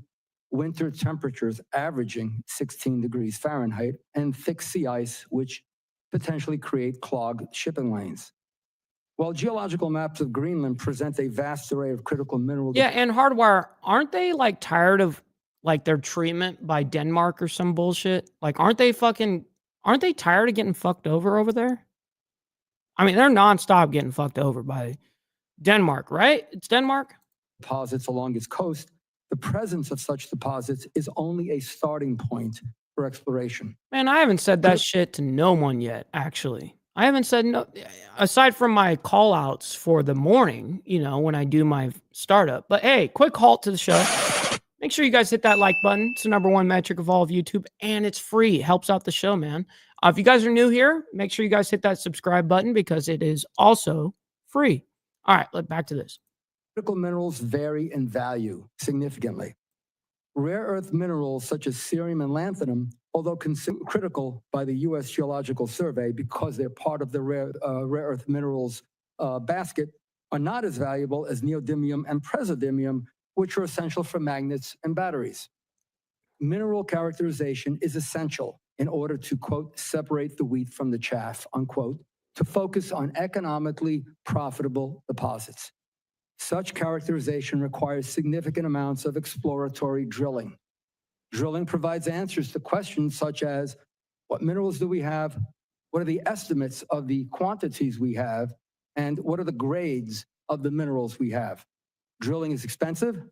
winter temperatures averaging 16 degrees Fahrenheit, and thick sea ice, which potentially create clogged shipping lanes. While geological maps of Greenland present a vast array of critical minerals. Yeah, and Hardwire, aren't they like tired of like their treatment by Denmark or some bullshit? Like, aren't they tired of getting fucked over there? I mean, they're nonstop getting fucked over by Denmark, right? It's Denmark. Deposits along its coast. The presence of such deposits is only a starting point for exploration. Man, I haven't said that shit to no one yet, actually. I haven't said no, aside from my call outs for the morning, when I do my startup. But hey, quick halt to the show. Make sure you guys hit that like button. It's the #1 metric of all of YouTube, and it's free. It helps out the show, man. If you guys are new here, make sure you guys hit that subscribe button because it is also free. All right, back to this. Critical minerals vary in value significantly. Rare earth minerals such as cerium and lanthanum, although considered critical by the U.S. Geological Survey because they're part of the rare earth minerals basket, are not as valuable as neodymium and praseodymium, which are essential for magnets and batteries. Mineral characterization is essential in order to, quote, separate the wheat from the chaff, unquote, to focus on economically profitable deposits. Such characterization requires significant amounts of exploratory drilling. Drilling provides answers to questions such as, what minerals do we have? What are the estimates of the quantities we have? And what are the grades of the minerals we have? Drilling is expensive,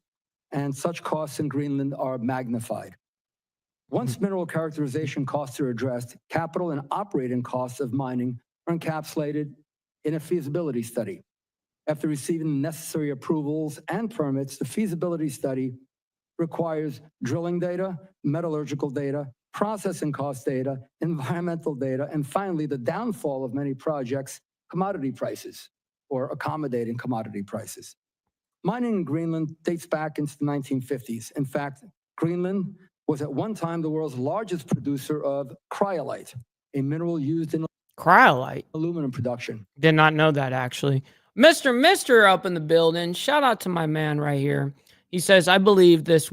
and such costs in Greenland are magnified. Once mineral characterization costs are addressed, capital and operating costs of mining are encapsulated in a feasibility study. After receiving the necessary approvals and permits, the feasibility study requires drilling data, metallurgical data, processing cost data, environmental data, and finally, the downfall of many projects, commodity prices, or accommodating commodity prices. Mining in Greenland dates back into the 1950s. In fact, Greenland was at one time the world's largest producer of cryolite, a mineral used in Cryolite. aluminum production. Did not know that, actually. Mr. up in the building. Shout out to my man right here. He says, I believe this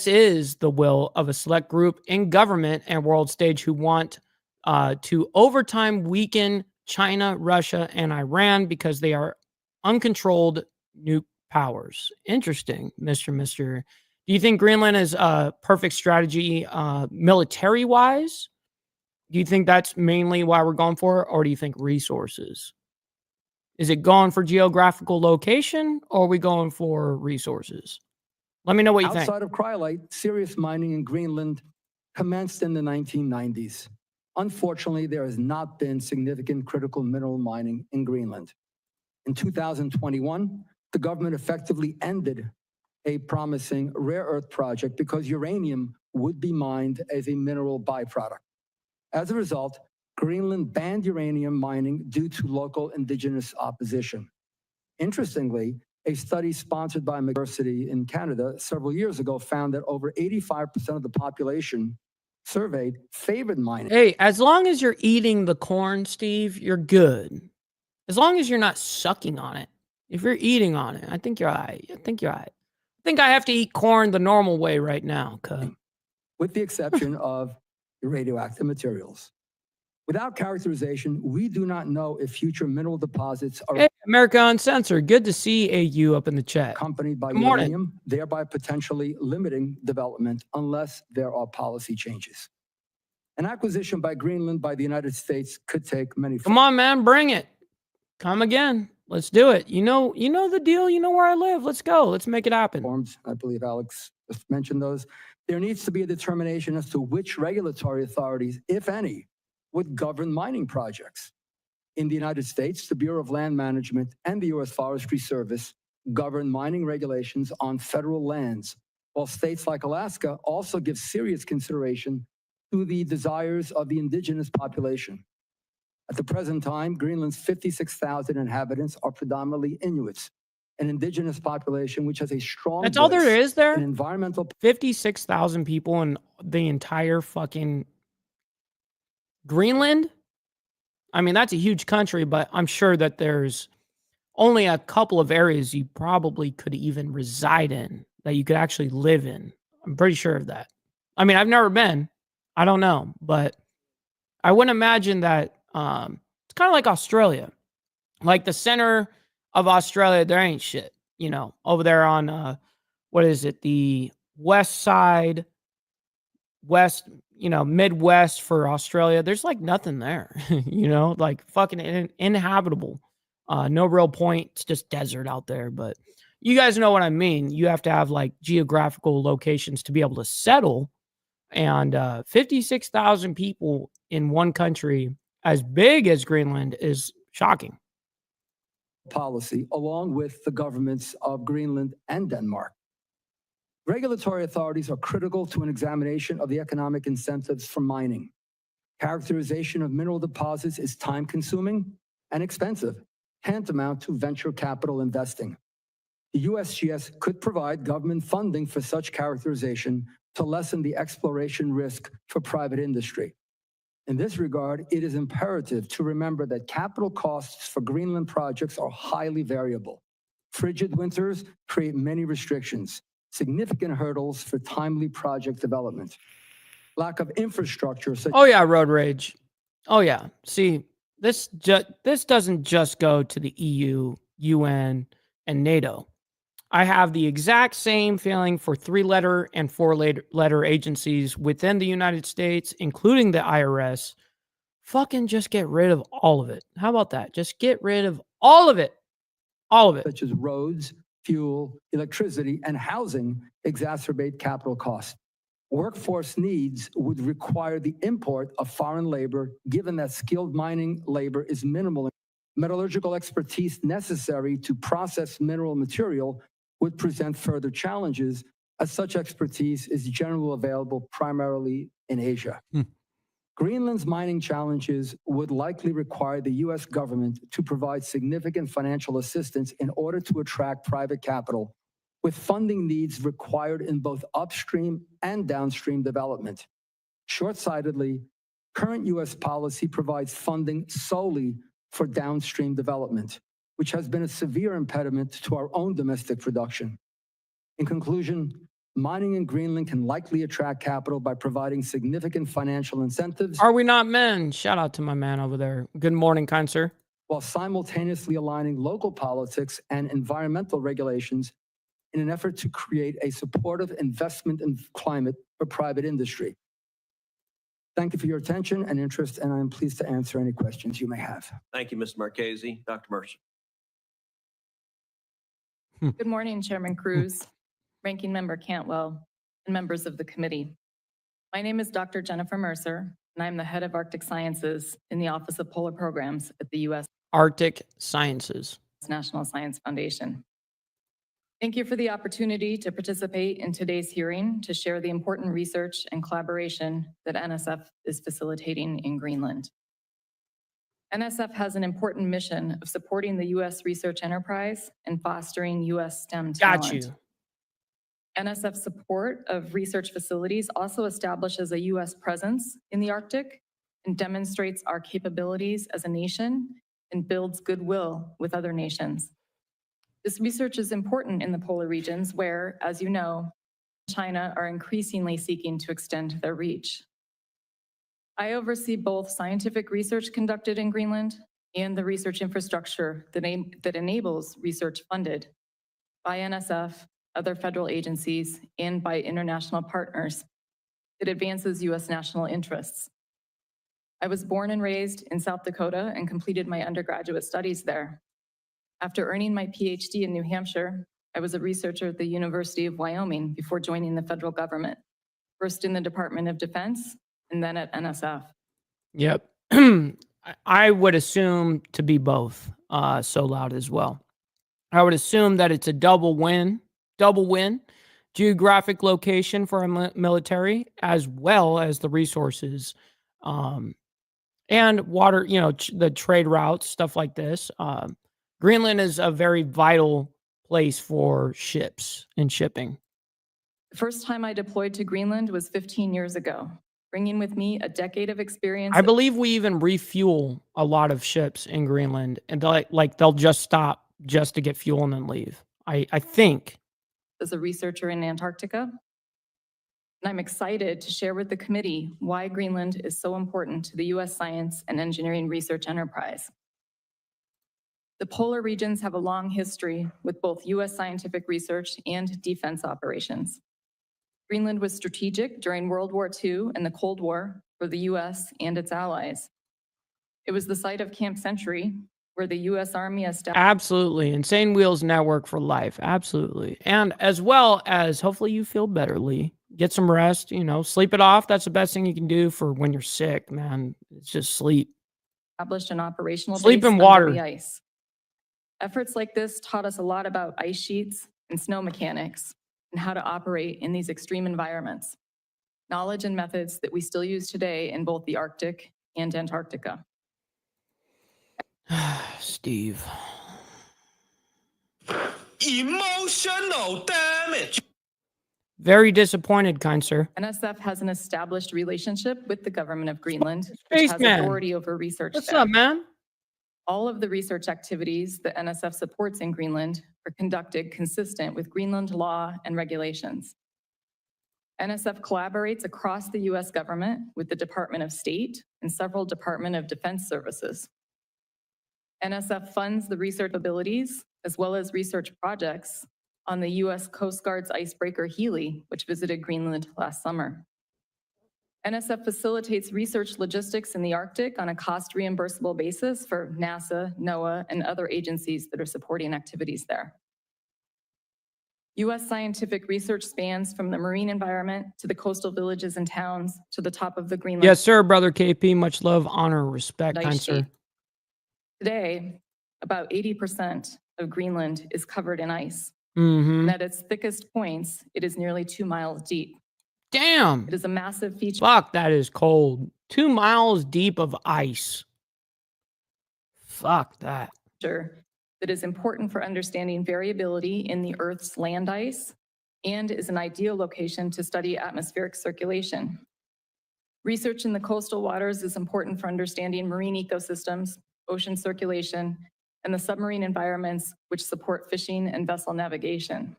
is the will of a select group in government and world stage who want to over time weaken China, Russia, and Iran because they are uncontrolled nuke powers. Interesting, Mr. Do you think Greenland is a perfect strategy military-wise? Do you think that's mainly why we're going for it, or do you think resources? Is it going for geographical location, or are we going for resources? Let me know what you think. Outside of cryolite, serious mining in Greenland commenced in the 1990s. Unfortunately, there has not been significant critical mineral mining in Greenland. In 2021, the government effectively ended a promising rare earth project because uranium would be mined as a mineral byproduct. As a result, Greenland banned uranium mining due to local indigenous opposition. Interestingly, a study sponsored by University in Canada several years ago found that over 85% of the population surveyed favored mining. Hey, as long as you're eating the corn, Steve, you're good. As long as you're not sucking on it. If you're eating on it, I think you're all right. I think I have to eat corn the normal way right now. With the exception of radioactive materials. Without characterization, we do not know if future mineral deposits are Hey, America Uncensored. Good to see AU up in the chat. accompanied by Good morning. uranium, thereby potentially limiting development unless there are policy changes. An acquisition by Greenland by the United States could take many. Come on, man, bring it. Come again. Let's do it. You know the deal. You know where I live. Let's go. Let's make it happen. Forms. I believe Alex just mentioned those. There needs to be a determination as to which regulatory authorities, if any, would govern mining projects. In the United States, the Bureau of Land Management and the U.S. Forestry Service govern mining regulations on federal lands, while states like Alaska also give serious consideration to the desires of the indigenous population. At the present time, Greenland's 56,000 inhabitants are predominantly Inuits, an indigenous population which has a strong That's all there voice is there? in environmental 56,000 people in the entire fucking Greenland? I mean, that's a huge country, but I'm sure that there's only a couple of areas you probably could even reside in, that you could actually live in. I'm pretty sure of that. I mean, I've never been. I don't know, but I wouldn't imagine that it's kind of like Australia. Like the center of Australia, there ain't shit, over there on, what is it? The west side, Midwest for Australia. There's like nothing there, like fucking inhabitable. No real point. It's just desert out there, but you guys know what I mean. You have to have like geographical locations to be able to settle, and 56,000 people in one country as big as Greenland is shocking. policy, along with the governments of Greenland and Denmark. Regulatory authorities are critical to an examination of the economic incentives for mining. Characterization of mineral deposits is time-consuming and expensive, tantamount to venture capital investing. The USGS could provide government funding for such characterization to lessen the exploration risk for private industry. In this regard, it is imperative to remember that capital costs for Greenland projects are highly variable. Frigid winters create many restrictions, significant hurdles for timely project development. Lack of infrastructure such Oh yeah, road rage. Oh yeah. See, this doesn't just go to the EU, UN, and NATO. I have the exact same feeling for 3-letter and 4-letter agencies within the United States, including the IRS. Fucking just get rid of all of it. How about that? Just get rid of all of it. All of it. such as roads, fuel, electricity, and housing exacerbate capital costs. Workforce needs would require the import of foreign labor, given that skilled mining labor is minimal. Metallurgical expertise necessary to process mineral material would present further challenges, as such expertise is generally available primarily in Asia. Greenland's mining challenges would likely require the U.S. government to provide significant financial assistance in order to attract private capital, with funding needs required in both upstream and downstream development. Short-sightedly, current U.S. policy provides funding solely for downstream development, which has been a severe impediment to our own domestic production. In conclusion, mining in Greenland can likely attract capital by providing significant financial incentives, Are we not men? Shout out to my man over there. Good morning, kind sir. while simultaneously aligning local politics and environmental regulations in an effort to create a supportive investment climate for private industry. Thank you for your attention and interest, and I'm pleased to answer any questions you may have. Thank you, Mr. Marchese. Dr. Mercer. Good morning, Chairman Cruz, Ranking Member Cantwell, and members of the committee. My name is Dr. Jennifer Mercer, and I'm the head of Arctic Sciences in the Office of Polar Programs at the U.S. Arctic Sciences. National Science Foundation. Thank you for the opportunity to participate in today's hearing to share the important research and collaboration that NSF is facilitating in Greenland. NSF has an important mission of supporting the U.S. research enterprise and fostering U.S. STEM talent. Got you. NSF's support of research facilities also establishes a U.S. presence in the Arctic and demonstrates our capabilities as a nation and builds goodwill with other nations. This research is important in the polar regions where, as you know, China are increasingly seeking to extend their reach. I oversee both scientific research conducted in Greenland and the research infrastructure that enables research funded by NSF, other federal agencies, and by international partners that advances U.S. national interests. I was born and raised in South Dakota and completed my undergraduate studies there. After earning my PhD in New Hampshire, I was a researcher at the University of Wyoming before joining the federal government, first in the Department of Defense and then at NSF. Yep. I would assume to be both, so loud as well. I would assume that it's a double win, geographic location for our military, as well as the resources and water, the trade routes, stuff like this. Greenland is a very vital place for ships and shipping. The first time I deployed to Greenland was 15 years ago, bringing with me a decade of experience. I believe we even refuel a lot of ships in Greenland, and they'll just stop just to get fuel and then leave. I think. As a researcher in Antarctica, and I'm excited to share with the committee why Greenland is so important to the U.S. science and engineering research enterprise. The polar regions have a long history with both U.S. scientific research and defense operations. Greenland was strategic during World War II and the Cold War for the U.S. and its allies. It was the site of Camp Century, where the U.S. Army established. Absolutely. Insane Wheels Network for life. Absolutely. And as well as hopefully you feel better, Lee. Get some rest, sleep it off. That's the best thing you can do for when you're sick, man. It's just sleep. Established an operational Sleep base in under water. the ice. Efforts like this taught us a lot about ice sheets and snow mechanics and how to operate in these extreme environments. Knowledge and methods that we still use today in both the Arctic and Antarctica. Steve. Emotional damage. Very disappointed, kind sir. NSF has an established relationship with the government of Greenland, which has Spaceman. authority over research What's there. up, man? All of the research activities that NSF supports in Greenland are conducted consistent with Greenland law and regulations. NSF collaborates across the U.S. government with the Department of State and several Department of Defense services. NSF funds the research abilities as well as research projects on the U.S. Coast Guard's icebreaker Healy, which visited Greenland last summer. NSF facilitates research logistics in the Arctic on a cost reimbursable basis for NASA, NOAA, and other agencies that are supporting activities there. U.S. scientific research spans from the marine environment to the coastal villages and towns to the top of the Greenland. Yes, sir, brother KP. Much love, honor, respect, ice kind sheet. sir. Today, about 80% of Greenland is covered in ice. Mm-hmm. And at its thickest points, it is nearly 2 miles deep. Damn. It is a massive feature. Fuck, that is cold. 2 miles deep of ice. Fuck that. That is important for understanding variability in the Earth's land ice and is an ideal location to study atmospheric circulation. Research in the coastal waters is important for understanding marine ecosystems, ocean circulation, and the submarine environments which support fishing and vessel navigation.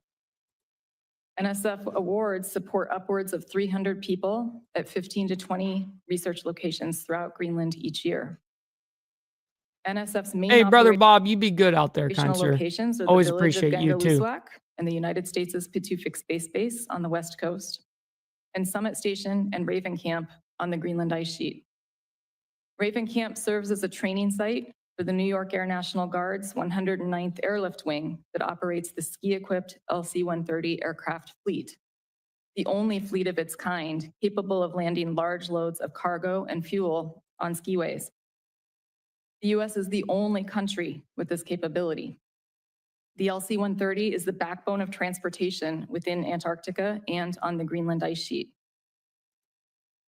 NSF awards support upwards of 300 people at 15 to 20 research locations throughout Greenland each year. NSF's main Hey, brother Bob, you be good out there, kind operational sir. locations are the Always village of appreciate you, too. Gangaluswak and the United States' Pituffik Space Base on the west coast, and Summit Station and Raven Camp on the Greenland ice sheet. Raven Camp serves as a training site for the New York Air National Guard's 109th Airlift Wing that operates the ski-equipped LC-130 aircraft fleet, the only fleet of its kind capable of landing large loads of cargo and fuel on skiways. The U.S. is the only country with this capability. The LC-130 is the backbone of transportation within Antarctica and on the Greenland ice sheet.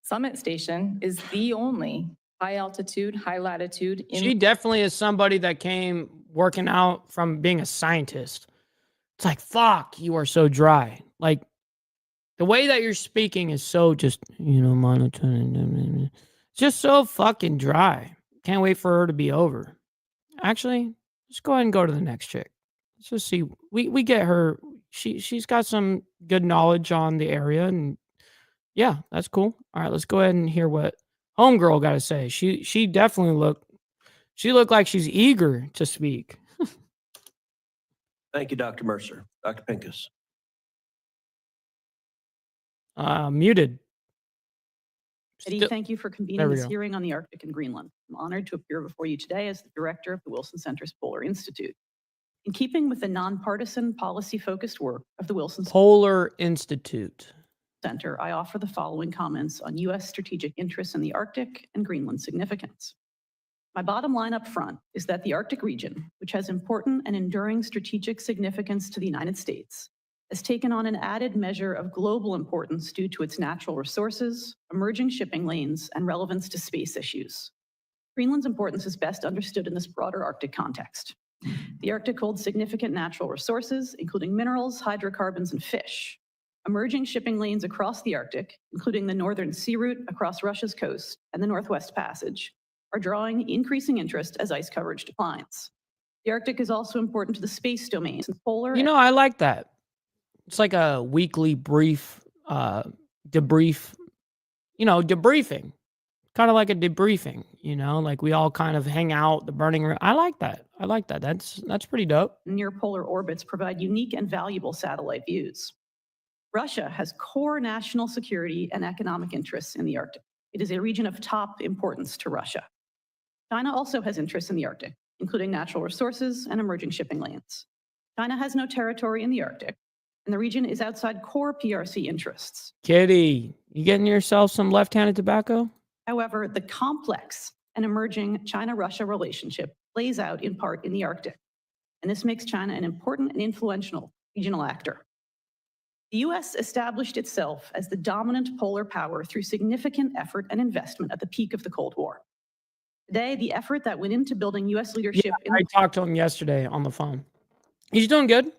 Summit Station is the only high altitude, high latitude. She definitely is somebody that came working out from being a scientist. It's like, fuck, you are so dry. Like, the way that you're speaking is so just, monotone. It's just so fucking dry. Can't wait for her to be over. Actually, just go ahead and go to the next chick. Let's just see. We get her. She's got some good knowledge on the area, and yeah, that's cool. All right, let's go ahead and hear what homegirl got to say. She definitely looked like she's eager to speak. Thank you, Dr. Mercer. Dr. Pincus. Muted. Eddie, Still- thank you for There convening we this go. hearing on the Arctic and Greenland. I'm honored to appear before you today as the director of the Wilson Center's Polar Institute. In keeping with the nonpartisan, policy-focused work of the Wilson Polar Institute. Center, I offer the following comments on U.S. strategic interests in the Arctic and Greenland significance. My bottom line up front is that the Arctic region, which has important and enduring strategic significance to the United States, has taken on an added measure of global importance due to its natural resources, emerging shipping lanes, and relevance to space issues. Greenland's importance is best understood in this broader Arctic context. The Arctic holds significant natural resources, including minerals, hydrocarbons, and fish. Emerging shipping lanes across the Arctic, including the northern sea route across Russia's coast and the Northwest Passage, are drawing increasing interest as ice coverage declines. The Arctic is also important to the space domain, since polar I like that. It's like a weekly brief, debriefing. Kind of like a debriefing, like we all kind of hang out, the burning room. I like that. That's pretty dope. near polar orbits provide unique and valuable satellite views. Russia has core national security and economic interests in the Arctic. It is a region of top importance to Russia. China also has interests in the Arctic, including natural resources and emerging shipping lanes. China has no territory in the Arctic, and the region is outside core PRC interests. Kitty, you getting yourself some left-handed tobacco? However, the complex and emerging China-Russia relationship plays out in part in the Arctic, and this makes China an important and influential regional actor. The U.S. established itself as the dominant polar power through significant effort and investment at the peak of the Cold War. Today, the effort that went into building U.S. leadership in I talked to him yesterday on the phone. He's doing good.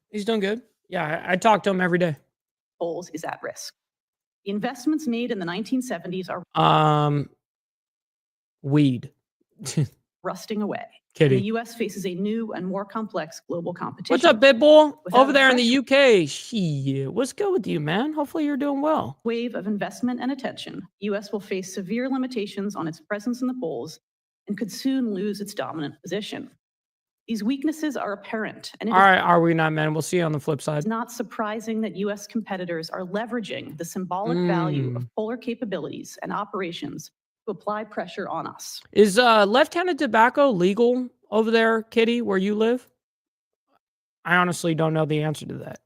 He's doing good. Yeah, I talk to him every day. polls is at risk. The investments made in the 1970s are Weed. rusting away. And Kitty. the U.S. faces a new and more complex global competition. What's up, Pitbull? Without Over there in fresh- the UK. Shit. What's good with you, man? Hopefully you're doing well. Wave of investment and attention, the U.S. will face severe limitations on its presence in the polls and could soon lose its dominant position. These weaknesses are apparent, and it All right, are we not, man? We'll see you on the flip side. is not surprising that U.S. competitors are leveraging the symbolic value of polar capabilities and operations to apply pressure on us. Is left-handed tobacco legal over there, Kitty, where you live? I honestly don't know the answer to that.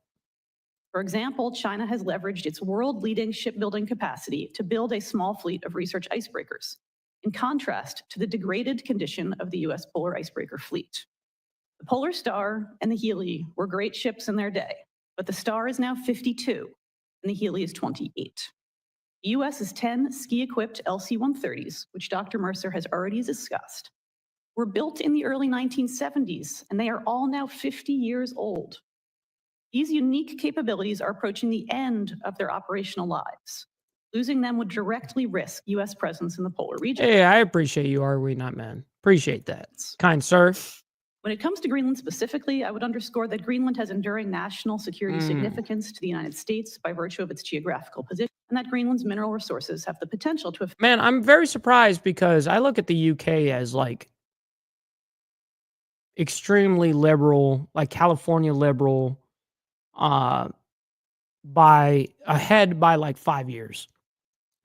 For example, China has leveraged its world-leading shipbuilding capacity to build a small fleet of research icebreakers, in contrast to the degraded condition of the U.S. polar icebreaker fleet. The Polar Star and the Healy were great ships in their day, but the Star is now 52 and the Healy is 28. The U.S.'s 10 ski-equipped LC-130s, which Dr. Mercer has already discussed, were built in the early 1970s, and they are all now 50 years old. These unique capabilities are approaching the end of their operational lives. Losing them would directly risk U.S. presence in the polar region. Hey, I appreciate you, are we not, man? Appreciate that. Kind sir. When it comes to Greenland specifically, I would underscore that Greenland has enduring national security significance to the United States by virtue of its geographical position, and that Greenland's mineral resources have the potential to affect. Man, I'm very surprised because I look at the UK as like extremely liberal, like California liberal, by ahead by like 5 years.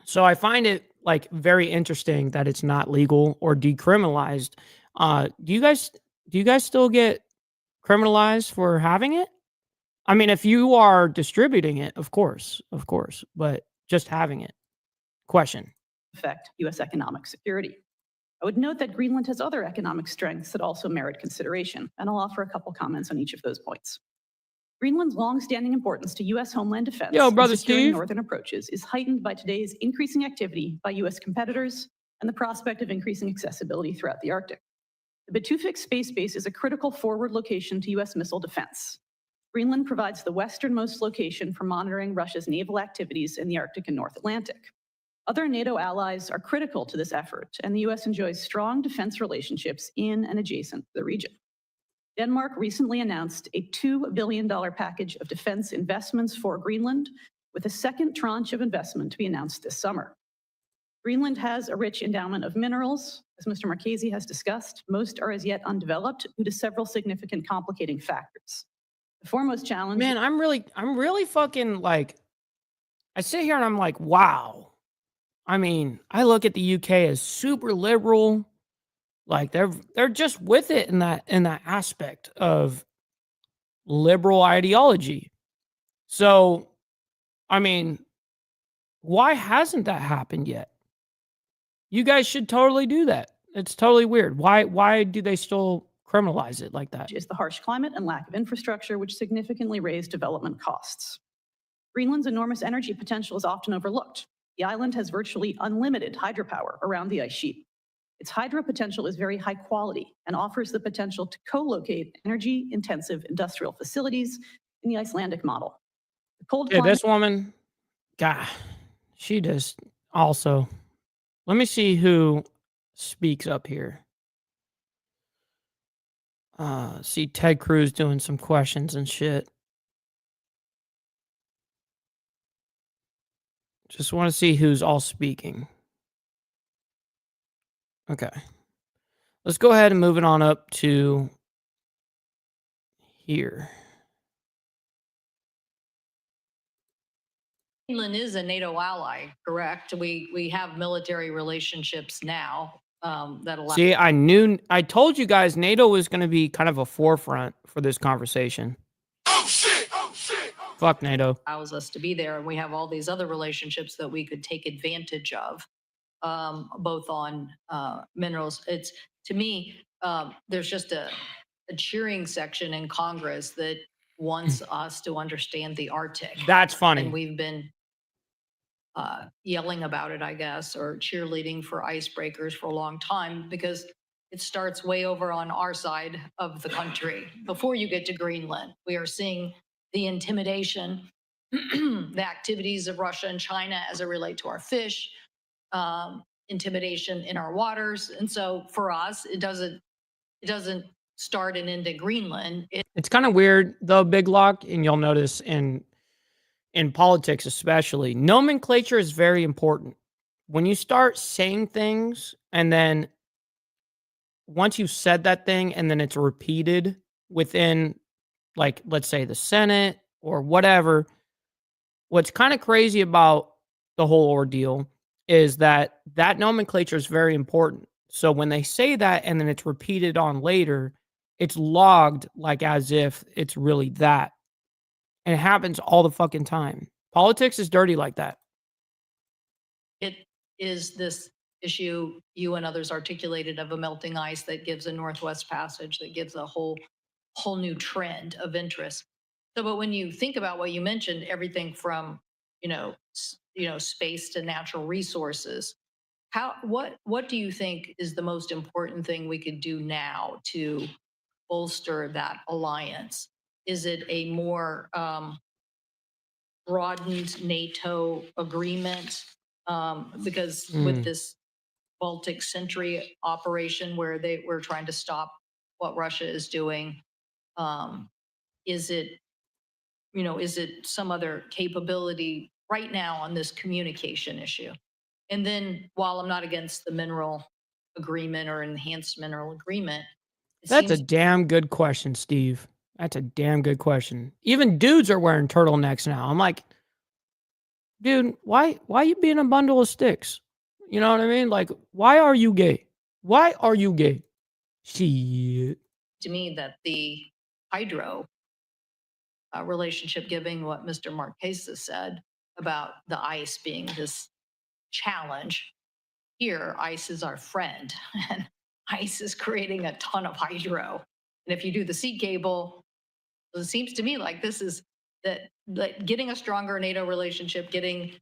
So I find it like very interesting that it's not legal or decriminalized. Do you guys still get criminalized for having it? I mean, if you are distributing it, of course, but just having it. Question. Affect U.S. economic security. I would note that Greenland has other economic strengths that also merit consideration, and I'll offer a couple comments on each of those points. Greenland's longstanding importance to U.S. homeland defense Yo, and brother securing Steve. northern approaches is heightened by today's increasing activity by U.S. competitors and the prospect of increasing accessibility throughout the Arctic. The Batufix Space Base is a critical forward location to U.S. missile defense. Greenland provides the westernmost location for monitoring Russia's naval activities in the Arctic and North Atlantic. Other NATO allies are critical to this effort, and the U.S. enjoys strong defense relationships in and adjacent to the region. Denmark recently announced a $2 billion package of defense investments for Greenland, with a second tranche of investment to be announced this summer. Greenland has a rich endowment of minerals. As Mr. Marchese has discussed, most are as yet undeveloped due to several significant complicating factors. The foremost challenge. Man, I'm really fucking like, I sit here and I'm like, wow. I mean, I look at the UK as super liberal. Like they're just with it in that aspect of liberal ideology. So, I mean, why hasn't that happened yet? You guys should totally do that. It's totally weird. Why do they still criminalize it like that? Is the harsh climate and lack of infrastructure, which significantly raise development costs. Greenland's enormous energy potential is often overlooked. The island has virtually unlimited hydropower around the ice sheet. Its hydro potential is very high quality and offers the potential to co-locate energy-intensive industrial facilities in the Icelandic model. The cold Yeah, climate. this woman, God, she just also. Let me see who speaks up here. See Ted Cruz doing some questions and shit. Just want to see who's all speaking. Okay. Let's go ahead and move it on up to here. Greenland is a NATO ally, correct? We have military relationships now that allow. See, I told you guys NATO was going to be kind of a forefront for this conversation. Oh shit! Oh shit! Fuck NATO. Allows us to be there, and we have all these other relationships that we could take advantage of, both on minerals. It's, to me, there's just a cheering section in Congress that wants us to understand the Arctic. That's And funny. we've been yelling about it, I guess, or cheerleading for icebreakers for a long time, because it starts way over on our side of the country. Before you get to Greenland, we are seeing the intimidation, the activities of Russia and China as it relate to our fish, intimidation in our waters. And so for us, it doesn't start and end at Greenland. It's kind of weird though, Big Lock, and you'll notice in politics especially, nomenclature is very important. When you start saying things and then once you've said that thing and then it's repeated within, like, let's say the Senate or whatever, what's kind of crazy about the whole ordeal is that that nomenclature is very important. So when they say that and then it's repeated on later, it's logged like as if it's really that. And it happens all the fucking time. Politics is dirty like that. It is this issue you and others articulated of a melting ice that gives a Northwest Passage, that gives a whole new trend of interest. So, but when you think about what you mentioned, everything from, space to natural resources, what do you think is the most important thing we could do now to bolster that alliance? Is it a more broadened NATO agreement? Because with this Baltic Sentry operation where they were trying to stop what Russia is doing, is it some other capability right now on this communication issue? And then while I'm not against the mineral agreement or enhanced mineral agreement, That's a damn good question, Steve. That's a damn good question. Even dudes are wearing turtlenecks now. I'm like, dude, why you being a bundle of sticks? You know what I mean? Like, why are you gay? Why are you gay? Shit. to me that the hydro relationship, given what Mr. Marquesa said about the ice being this challenge, here ice is our friend and ice is creating a ton of hydro. And if you do the sea cable, it seems to me like this is that getting a stronger NATO relationship, getting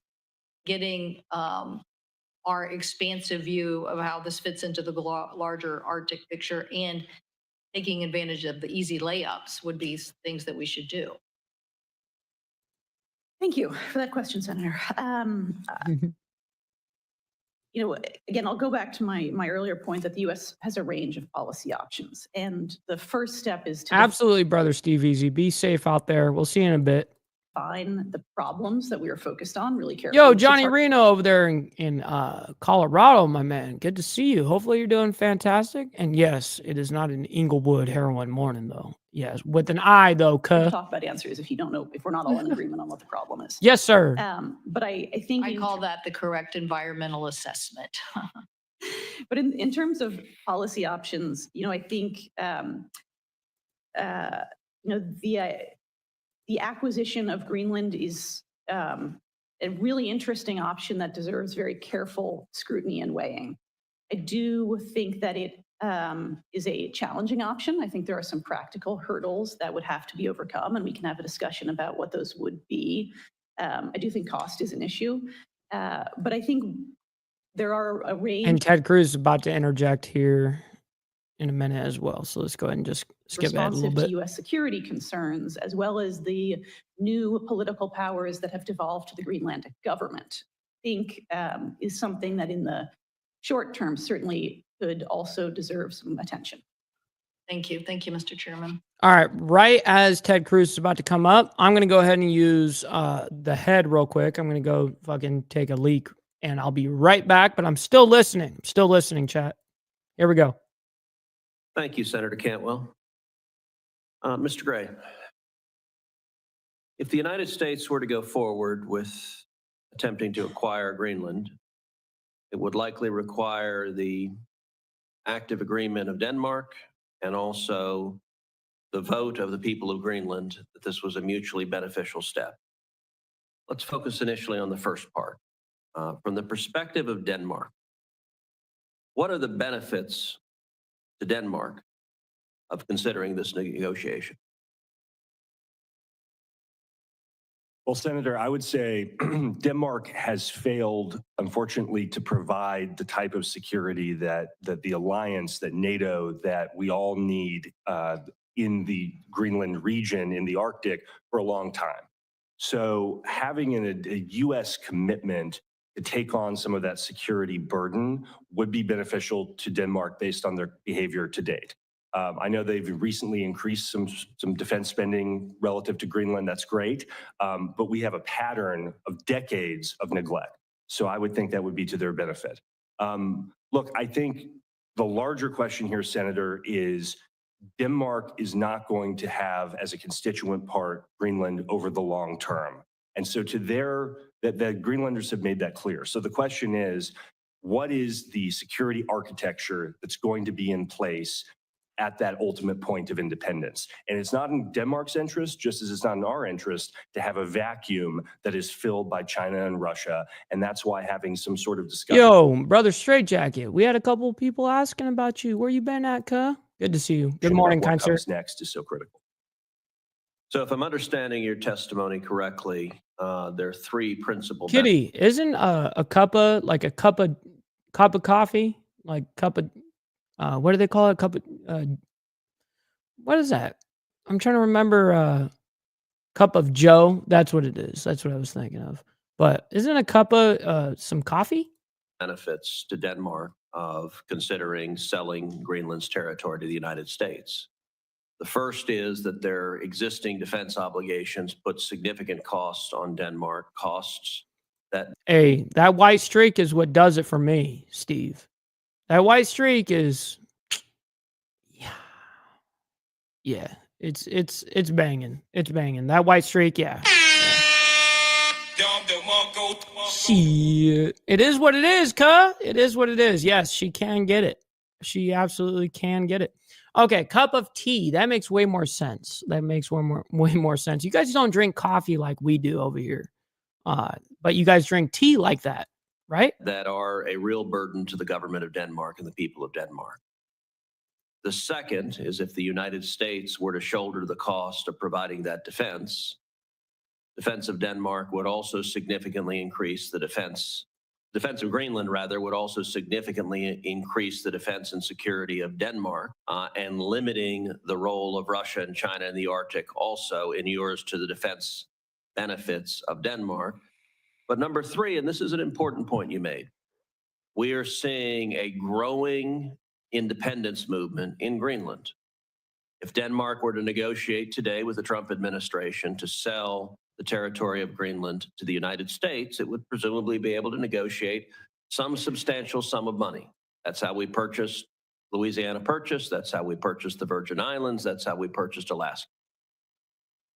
our expansive view of how this fits into the larger Arctic picture and taking advantage of the easy layups would be things that we should do. Thank you for that question, Senator. Again, I'll go back to my earlier point that the U.S. has a range of policy options. And the first step is to Absolutely, brother Steve Easy. Be safe out there. We'll see you in a bit. define the problems that we are focused on really carefully. Yo, Johnny Reno over there in Colorado, my man. Good to see you. Hopefully you're doing fantastic. And yes, it is not an Inglewood heroin morning, though. Yes, with an I, though, We'll talk about answers if we're not all in agreement on what the problem is. Yes, sir. But I think I call that the correct environmental assessment. But in terms of policy options, I think the acquisition of Greenland is a really interesting option that deserves very careful scrutiny and weighing. I do think that it is a challenging option. I think there are some practical hurdles that would have to be overcome, and we can have a discussion about what those would be. I do think cost is an issue, but I think there are a range. And Ted Cruz is about to interject here in a minute as well. So let's go ahead and just skip ahead a little bit. To U.S. security concerns, as well as the new political powers that have devolved to the Greenland government, I think is something that in the short term certainly could also deserve some attention. Thank you. Thank you, Mr. Chairman. All right. Right as Ted Cruz is about to come up, I'm going to go ahead and use the head real quick. I'm going to go fucking take a leak and I'll be right back, but I'm still listening. Still listening, chat. Here we go. Thank you, Senator Cantwell. Mr. Gray, if the United States were to go forward with attempting to acquire Greenland, it would likely require the active agreement of Denmark and also the vote of the people of Greenland that this was a mutually beneficial step. Let's focus initially on the first part. From the perspective of Denmark, what are the benefits to Denmark of considering this negotiation? Well, Senator, I would say Denmark has failed, unfortunately, to provide the type of security that the alliance, that NATO, that we all need in the Greenland region, in the Arctic, for a long time. So having a U.S. commitment to take on some of that security burden would be beneficial to Denmark based on their behavior to date. I know they've recently increased some defense spending relative to Greenland. That's great. But we have a pattern of decades of neglect. So I would think that would be to their benefit. Look, I think the larger question here, Senator, is Denmark is not going to have as a constituent part Greenland over the long term. And so the Greenlanders have made that clear. So the question is, what is the security architecture that's going to be in place at that ultimate point of independence? And it's not in Denmark's interest, just as it's not in our interest, to have a vacuum that is filled by China and Russia. And that's why having some sort of discussion. Yo, brother Straightjacket, we had a couple of people asking about you. Where you been at, cuh? Good to see you. Good morning, what kind sir. comes next is so critical. So if I'm understanding your testimony correctly, there are three principal. Kitty, isn't a cup of coffee, like cup of what do they call it? Cup of what is that? I'm trying to remember. Cup of Joe. That's what it is. That's what I was thinking of. But isn't a cup of some coffee? Benefits to Denmark of considering selling Greenland's territory to the United States. The first is that their existing defense obligations put significant costs on Denmark, costs that. Hey, that white streak is what does it for me, Steve. That white streak is, yeah, it's banging. It's banging. That white streak, yeah. Shit. It is what it is, cuh. It is what it is. Yes, she can get it. She absolutely can get it. Okay, cup of tea. That makes way more sense. That makes way more sense. You guys don't drink coffee like we do over here. But you guys drink tea like that, right? That are a real burden to the government of Denmark and the people of Denmark. The second is if the United States were to shoulder the cost of providing that defense of Denmark would also significantly increase the defense of Greenland, rather, would also significantly increase the defense and security of Denmark, and limiting the role of Russia and China in the Arctic also inures to the defense benefits of Denmark. But number three, and this is an important point you made, we are seeing a growing independence movement in Greenland. If Denmark were to negotiate today with the Trump administration to sell the territory of Greenland to the United States, it would presumably be able to negotiate some substantial sum of money. That's how we purchased Louisiana Purchase. That's how we purchased the Virgin Islands. That's how we purchased Alaska.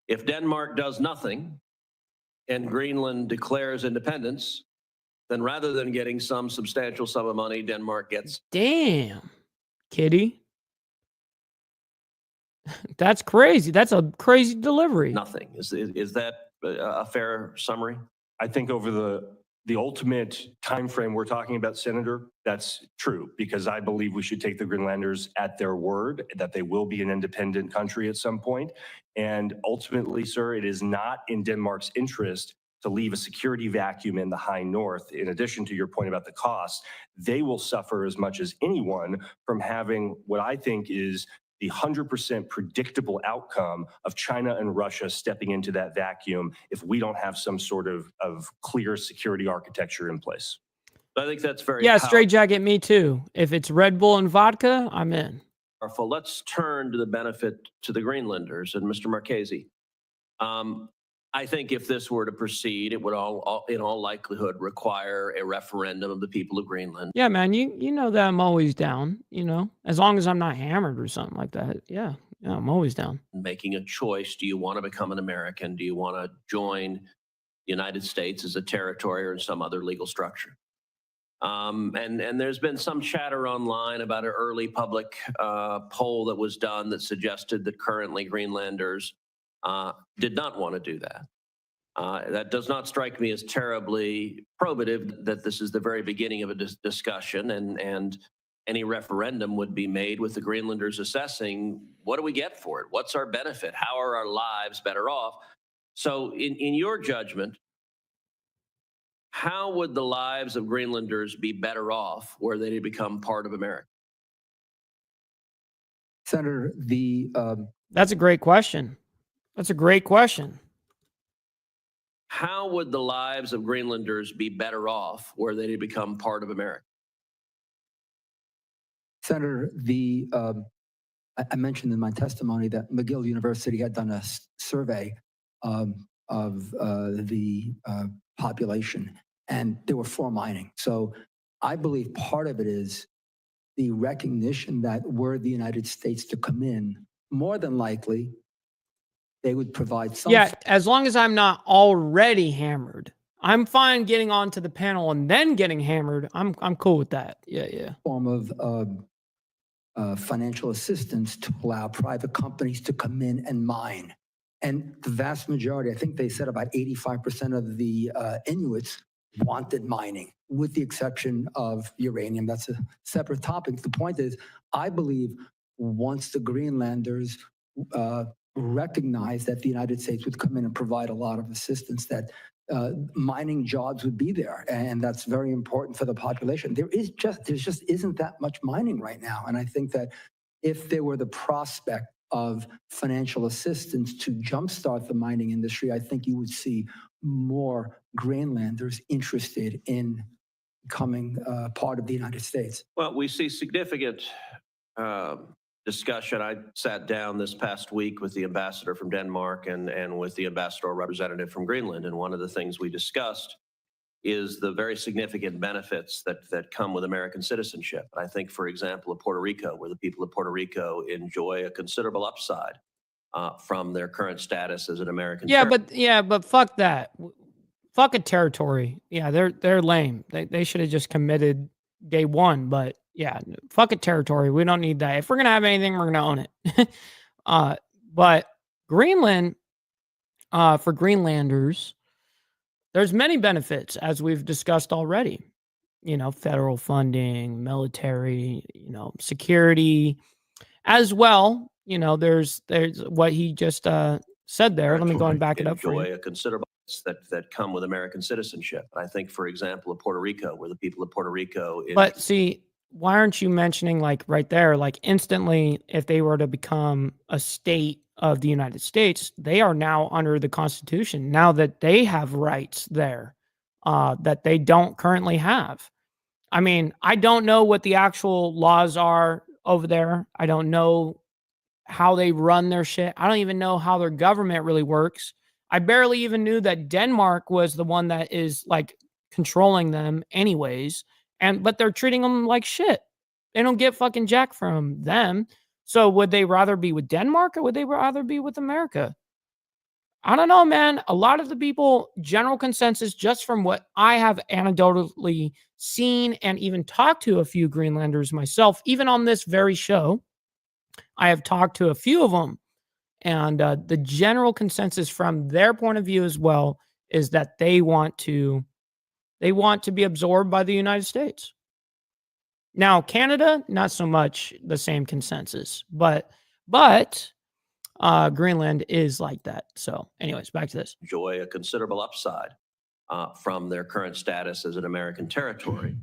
If Denmark does nothing and Greenland declares independence, then rather than getting some substantial sum of money, Denmark gets. Damn, Kitty. That's crazy. That's a crazy delivery. Nothing. Is that a fair summary? I think over the ultimate time frame we're talking about, Senator, that's true, because I believe we should take the Greenlanders at their word that they will be an independent country at some point. And ultimately, sir, it is not in Denmark's interest to leave a security vacuum in the high north. In addition to your point about the cost, they will suffer as much as anyone from having what I think is the 100% predictable outcome of China and Russia stepping into that vacuum if we don't have some sort of clear security architecture in place. I think that's very Straightjacket, me too. If it's Red Bull and vodka, I'm in. Powerful. Let's turn to the benefit to the Greenlanders and Mr. Marchese. I think if this were to proceed, it would in all likelihood require a referendum of the people of Greenland. Yeah, man, you know that I'm always down, as long as I'm not hammered or something like that. Yeah, I'm always down. Making a choice. Do you want to become an American? Do you want to join the United States as a territory or in some other legal structure? And there's been some chatter online about an early public poll that was done that suggested that currently Greenlanders did not want to do that. That does not strike me as terribly probative that this is the very beginning of a discussion, and any referendum would be made with the Greenlanders assessing what do we get for it? What's our benefit? How are our lives better off? So in your judgment, how would the lives of Greenlanders be better off were they to become part of America? Senator, That's a great question. That's a great question. How would the lives of Greenlanders be better off were they to become part of America? Senator, I mentioned in my testimony that McGill University had done a survey of the population, and they were for mining. So I believe part of it is the recognition that were the United States to come in, more than likely, they would provide some. Yeah, as long as I'm not already hammered, I'm fine getting onto the panel and then getting hammered. I'm cool with that. Yeah. Form of financial assistance to allow private companies to come in and mine. And the vast majority, I think they said about 85% of the Inuits wanted mining, with the exception of uranium. That's a separate topic. The point is, I believe once the Greenlanders recognize that the United States would come in and provide a lot of assistance, that mining jobs would be there, and that's very important for the population. There just isn't that much mining right now, and I think that if there were the prospect of financial assistance to jumpstart the mining industry, I think you would see more Greenlanders interested in becoming part of the United States. Well, we see significant discussion. I sat down this past week with the ambassador from Denmark and with the ambassador representative from Greenland. And one of the things we discussed is the very significant benefits that come with American citizenship. I think, for example, of Puerto Rico, where the people of Puerto Rico enjoy a considerable upside from their current status as an American. But fuck that. Fuck a territory. Yeah, they're lame. They should have just committed day one, but yeah, fuck a territory. We don't need that. If we're going to have anything, we're going to own it. But Greenland, for Greenlanders, there's many benefits, as we've discussed already. Federal funding, military, security, as well. There's what he just said there. Let me go and back it up for you. Enjoy a considerable that come with American citizenship. I think, for example, of Puerto Rico, where the people of Puerto Rico. But see, why aren't you mentioning right there, instantly, if they were to become a state of the United States, they are now under the Constitution, now that they have rights there that they don't currently have. I mean, I don't know what the actual laws are over there. I don't know how they run their shit. I don't even know how their government really works. I barely even knew that Denmark was the one that is controlling them anyways. But they're treating them like shit. They don't get fucking jack from them. So would they rather be with Denmark or would they rather be with America? I don't know, man. A lot of the people, general consensus, just from what I have anecdotally seen and even talked to a few Greenlanders myself, even on this very show, I have talked to a few of them. And the general consensus from their point of view as well is that they want to be absorbed by the United States. Now, Canada, not so much the same consensus, but Greenland is like that. So anyways, back to this. Enjoy a considerable upside from their current status as an American territory.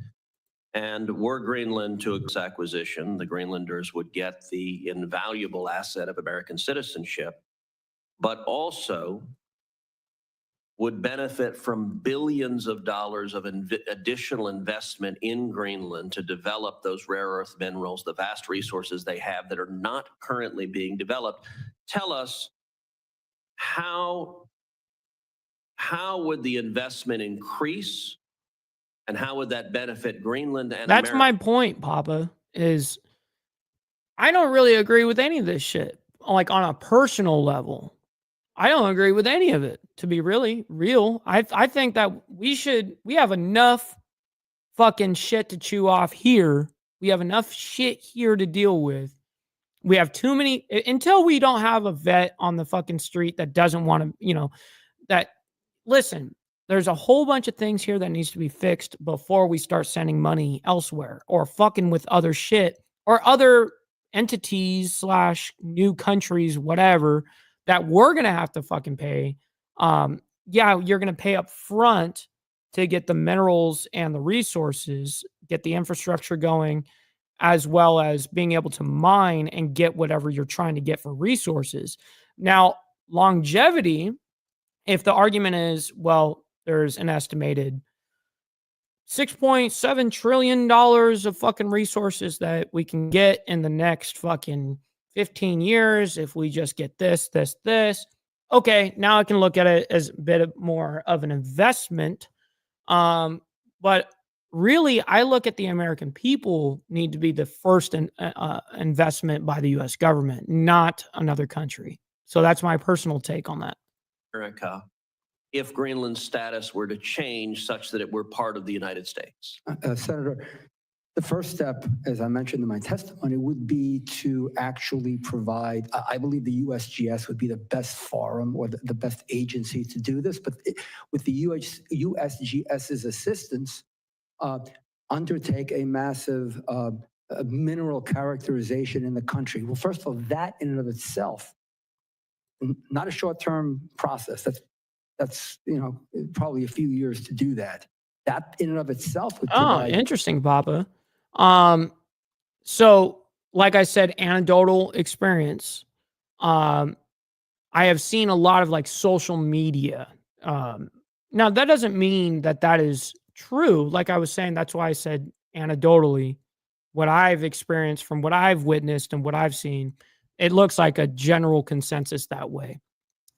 And were Greenland to acquisition, the Greenlanders would get the invaluable asset of American citizenship, but also would benefit from billions of dollars of additional investment in Greenland to develop those rare earth minerals, the vast resources they have that are not currently being developed. Tell us, how would the investment increase, and how would that benefit Greenland and That's America? my point, Papa, is I don't really agree with any of this shit. On a personal level, I don't agree with any of it, to be really real. I think that we have enough fucking shit to chew off here. We have enough shit here to deal with. We have too many, until we don't have a vet on the fucking street that doesn't want to, listen, there's a whole bunch of things here that needs to be fixed before we start sending money elsewhere or fucking with other shit or other entities / new countries, whatever, that we're going to have to fucking pay Yeah, you're going to pay up front to get the minerals and the resources, get the infrastructure going, as well as being able to mine and get whatever you're trying to get for resources. Now, longevity, if the argument is, well, there's an estimated $6.7 trillion of fucking resources that we can get in the next fucking 15 years if we just get this, this, this. Okay, now I can look at it as a bit more of an investment. But really, I look at the American people need to be the first investment by the U.S. government, not another country. So that's my personal take on that. America, if Greenland's status were to change such that it were part of the United States? Senator, the first step, as I mentioned in my testimony, would be to actually provide, I believe the USGS would be the best forum or the best agency to do this, but with the USGS's assistance, undertake a massive mineral characterization in the country. Well, first of all, that in and of itself, not a short-term process. That's probably a few years to do that. That in and of itself would provide. Oh, interesting, Papa. So like I said, anecdotal experience. I have seen a lot of like social media. Now that doesn't mean that is true. Like I was saying, that's why I said anecdotally, what I've experienced from what I've witnessed and what I've seen, it looks like a general consensus that way.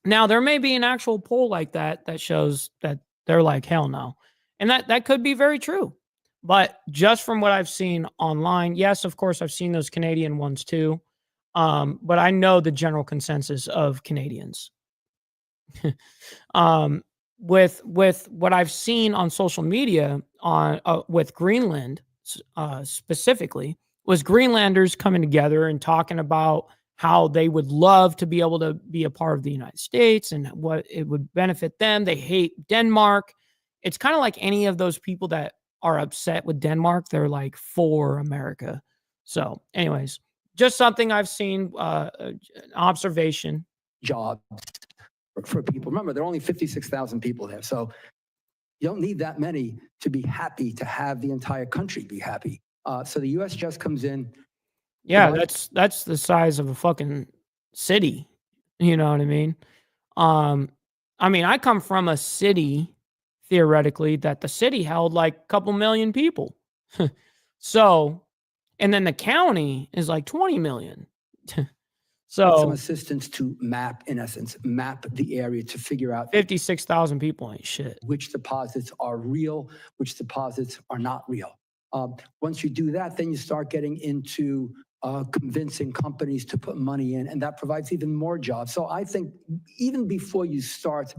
Now there may be an actual poll like that shows that they're like, hell no. And that could be very true. But just from what I've seen online, yes, of course, I've seen those Canadian ones too. But I know the general consensus of Canadians. With what I've seen on social media on with Greenland specifically, was Greenlanders coming together and talking about how they would love to be able to be a part of the United States and what it would benefit them. They hate Denmark. It's kind of like any of those people that are upset with Denmark. They're like for America. So anyways, just something I've seen, observation. Jobs for people. Remember, there are only 56,000 people there. So you don't need that many to be happy to have the entire country be happy. So the U.S. just comes in. Yeah, that's the size of a fucking city. You know what I mean? I come from a city, theoretically, that the city held like a couple million people. So, and then the county is like 20 million. So some assistance to map the area to figure out 56,000 people ain't shit. Which deposits are real, which deposits are not real. Once you do that, then you start getting into convincing companies to put money in, and that provides even more jobs. So I think even before you start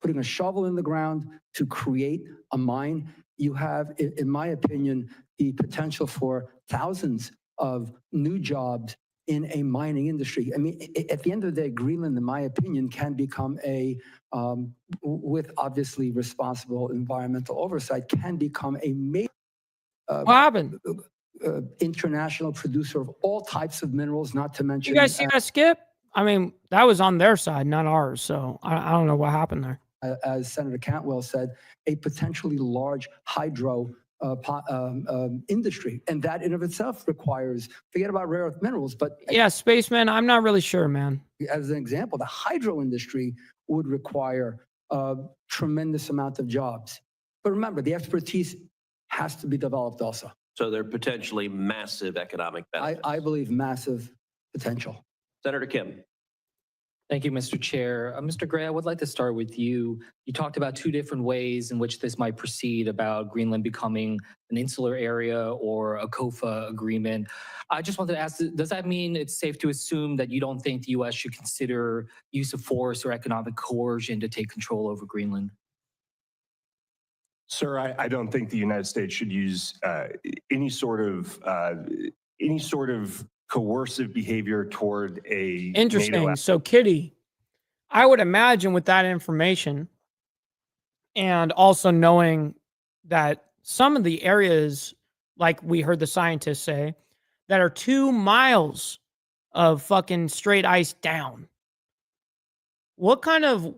putting a shovel in the ground to create a mine, you have, in my opinion, the potential for thousands of new jobs in a mining industry. I mean, at the end of the day, Greenland, in my opinion, can become with obviously responsible environmental oversight, can become a major what happened? International producer of all types of minerals, not to mention. You guys see that, Skip? I mean, that was on their side, not ours. So I don't know what happened there. As Senator Cantwell said, a potentially large hydro industry. And that in of itself requires, forget about rare earth minerals, but. Yeah, spaceman, I'm not really sure, man. As an example, the hydro industry would require a tremendous amount of jobs. But remember, the expertise has to be developed also. So there are potentially massive economic benefits. I believe massive potential. Senator Kim. Thank you, Mr. Chair. Mr. Gray, I would like to start with you. You talked about two different ways in which this might proceed, about Greenland becoming an insular area or a COFA agreement. I just wanted to ask, does that mean it's safe to assume that you don't think the U.S. should consider use of force or economic coercion to take control over Greenland? Sir, I don't think the United States should use any sort of coercive behavior toward a interesting. NATO. So, Kitty, I would imagine with that information, and also knowing that some of the areas, like we heard the scientists say, that are 2 miles of fucking straight ice down. What kind of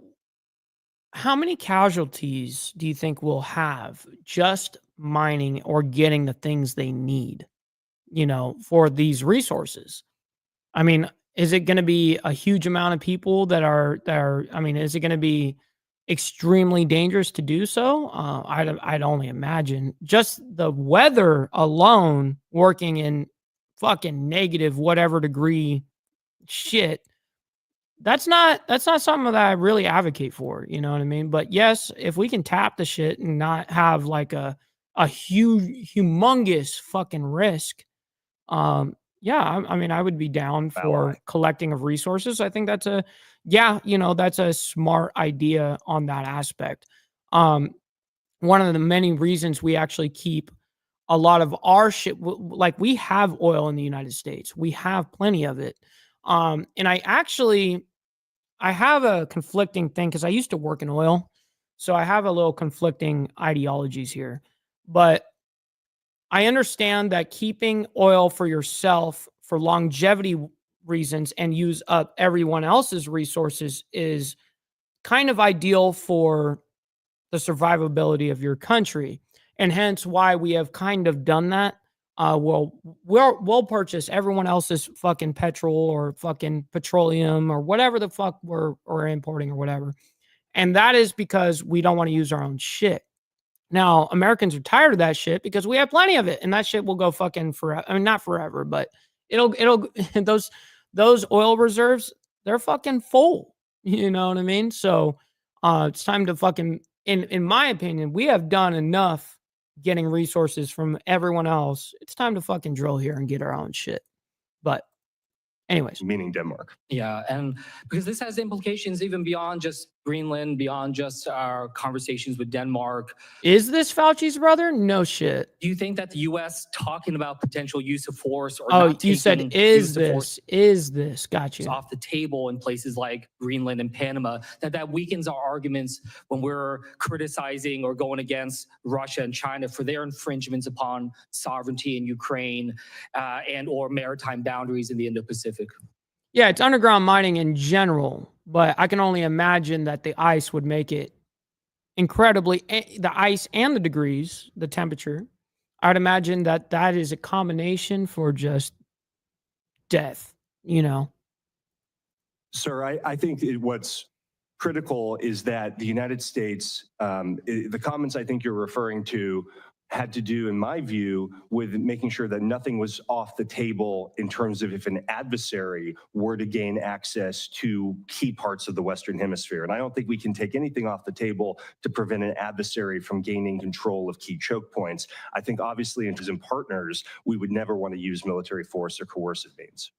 how many casualties do you think we'll have just mining or getting the things they need, for these resources? I mean, is it going to be a huge amount of people I mean, is it going to be extremely dangerous to do so? I'd only imagine just the weather alone working in fucking negative whatever degree shit. That's not something that I really advocate for, you know what I mean? But yes, if we can tap the shit and not have like a huge humongous fucking risk, yeah, I mean, I would be down for collecting of resources. I think that's that's a smart idea on that aspect. One of the many reasons we actually keep a lot of our shit, like we have oil in the United States, we have plenty of it. And I have a conflicting thing because I used to work in oil. So I have a little conflicting ideologies here. But I understand that keeping oil for yourself for longevity reasons and use up everyone else's resources is kind of ideal for the survivability of your country. And hence why we have kind of done that. We'll purchase everyone else's fucking petrol or fucking petroleum or whatever the fuck we're importing or whatever. And that is because we don't want to use our own shit. Now, Americans are tired of that shit because we have plenty of it, and that shit will go fucking forever. I mean, not forever, but it'll those oil reserves, they're fucking full. You know what I mean? So it's time to fucking, in my opinion, we have done enough getting resources from everyone else. It's time to fucking drill here and get our own shit. But anyways. Meaning Denmark. Yeah, and because this has implications even beyond just Greenland, beyond just our conversations with Denmark. Is this Fauci's brother? No shit. Do you think that the U.S. talking about potential use of force or not you said is this? Got you. Off the table in places like Greenland and Panama, that weakens our arguments when we're criticizing or going against Russia and China for their infringements upon sovereignty in Ukraine and or maritime boundaries in the Indo-Pacific? Yeah, it's underground mining in general, but I can only imagine that the ice would make it incredibly, the ice and the degrees, the temperature. I'd imagine that is a combination for just death, Sir, I think what's critical is that the United States, the comments I think you're referring to had to do, in my view, with making sure that nothing was off the table in terms of if an adversary were to gain access to key parts of the Western Hemisphere. And I don't think we can take anything off the table to prevent an adversary from gaining control of key choke points. I think obviously in partners, we would never want to use military force or coercive means.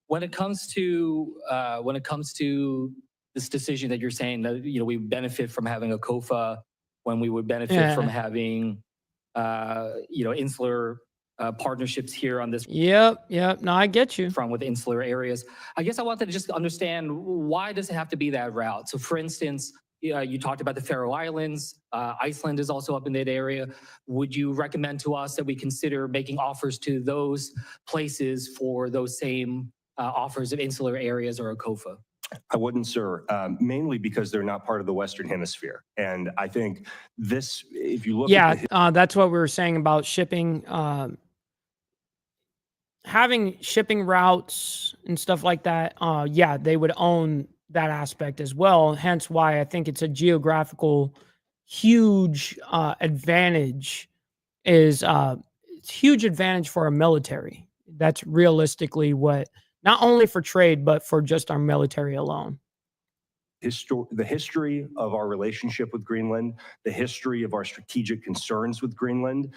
When it comes to this decision that you're saying that we benefit from having a COFA, when we would benefit from having insular partnerships here on this. Yep. No, I get you. From with insular areas. I guess I wanted to just understand, why does it have to be that route? So for instance, you talked about the Faroe Islands. Iceland is also up in that area. Would you recommend to us that we consider making offers to those places for those same offers of insular areas or a COFA? I wouldn't, sir, mainly because they're not part of the Western Hemisphere. And I think this, if you look at that's what we were saying about shipping, having shipping routes and stuff like that. They would own that aspect as well. Hence why I think it's a geographical huge advantage it's huge advantage for our military. That's realistically what, not only for trade, but for just our military alone. The history of our relationship with Greenland, the history of our strategic concerns with Greenland,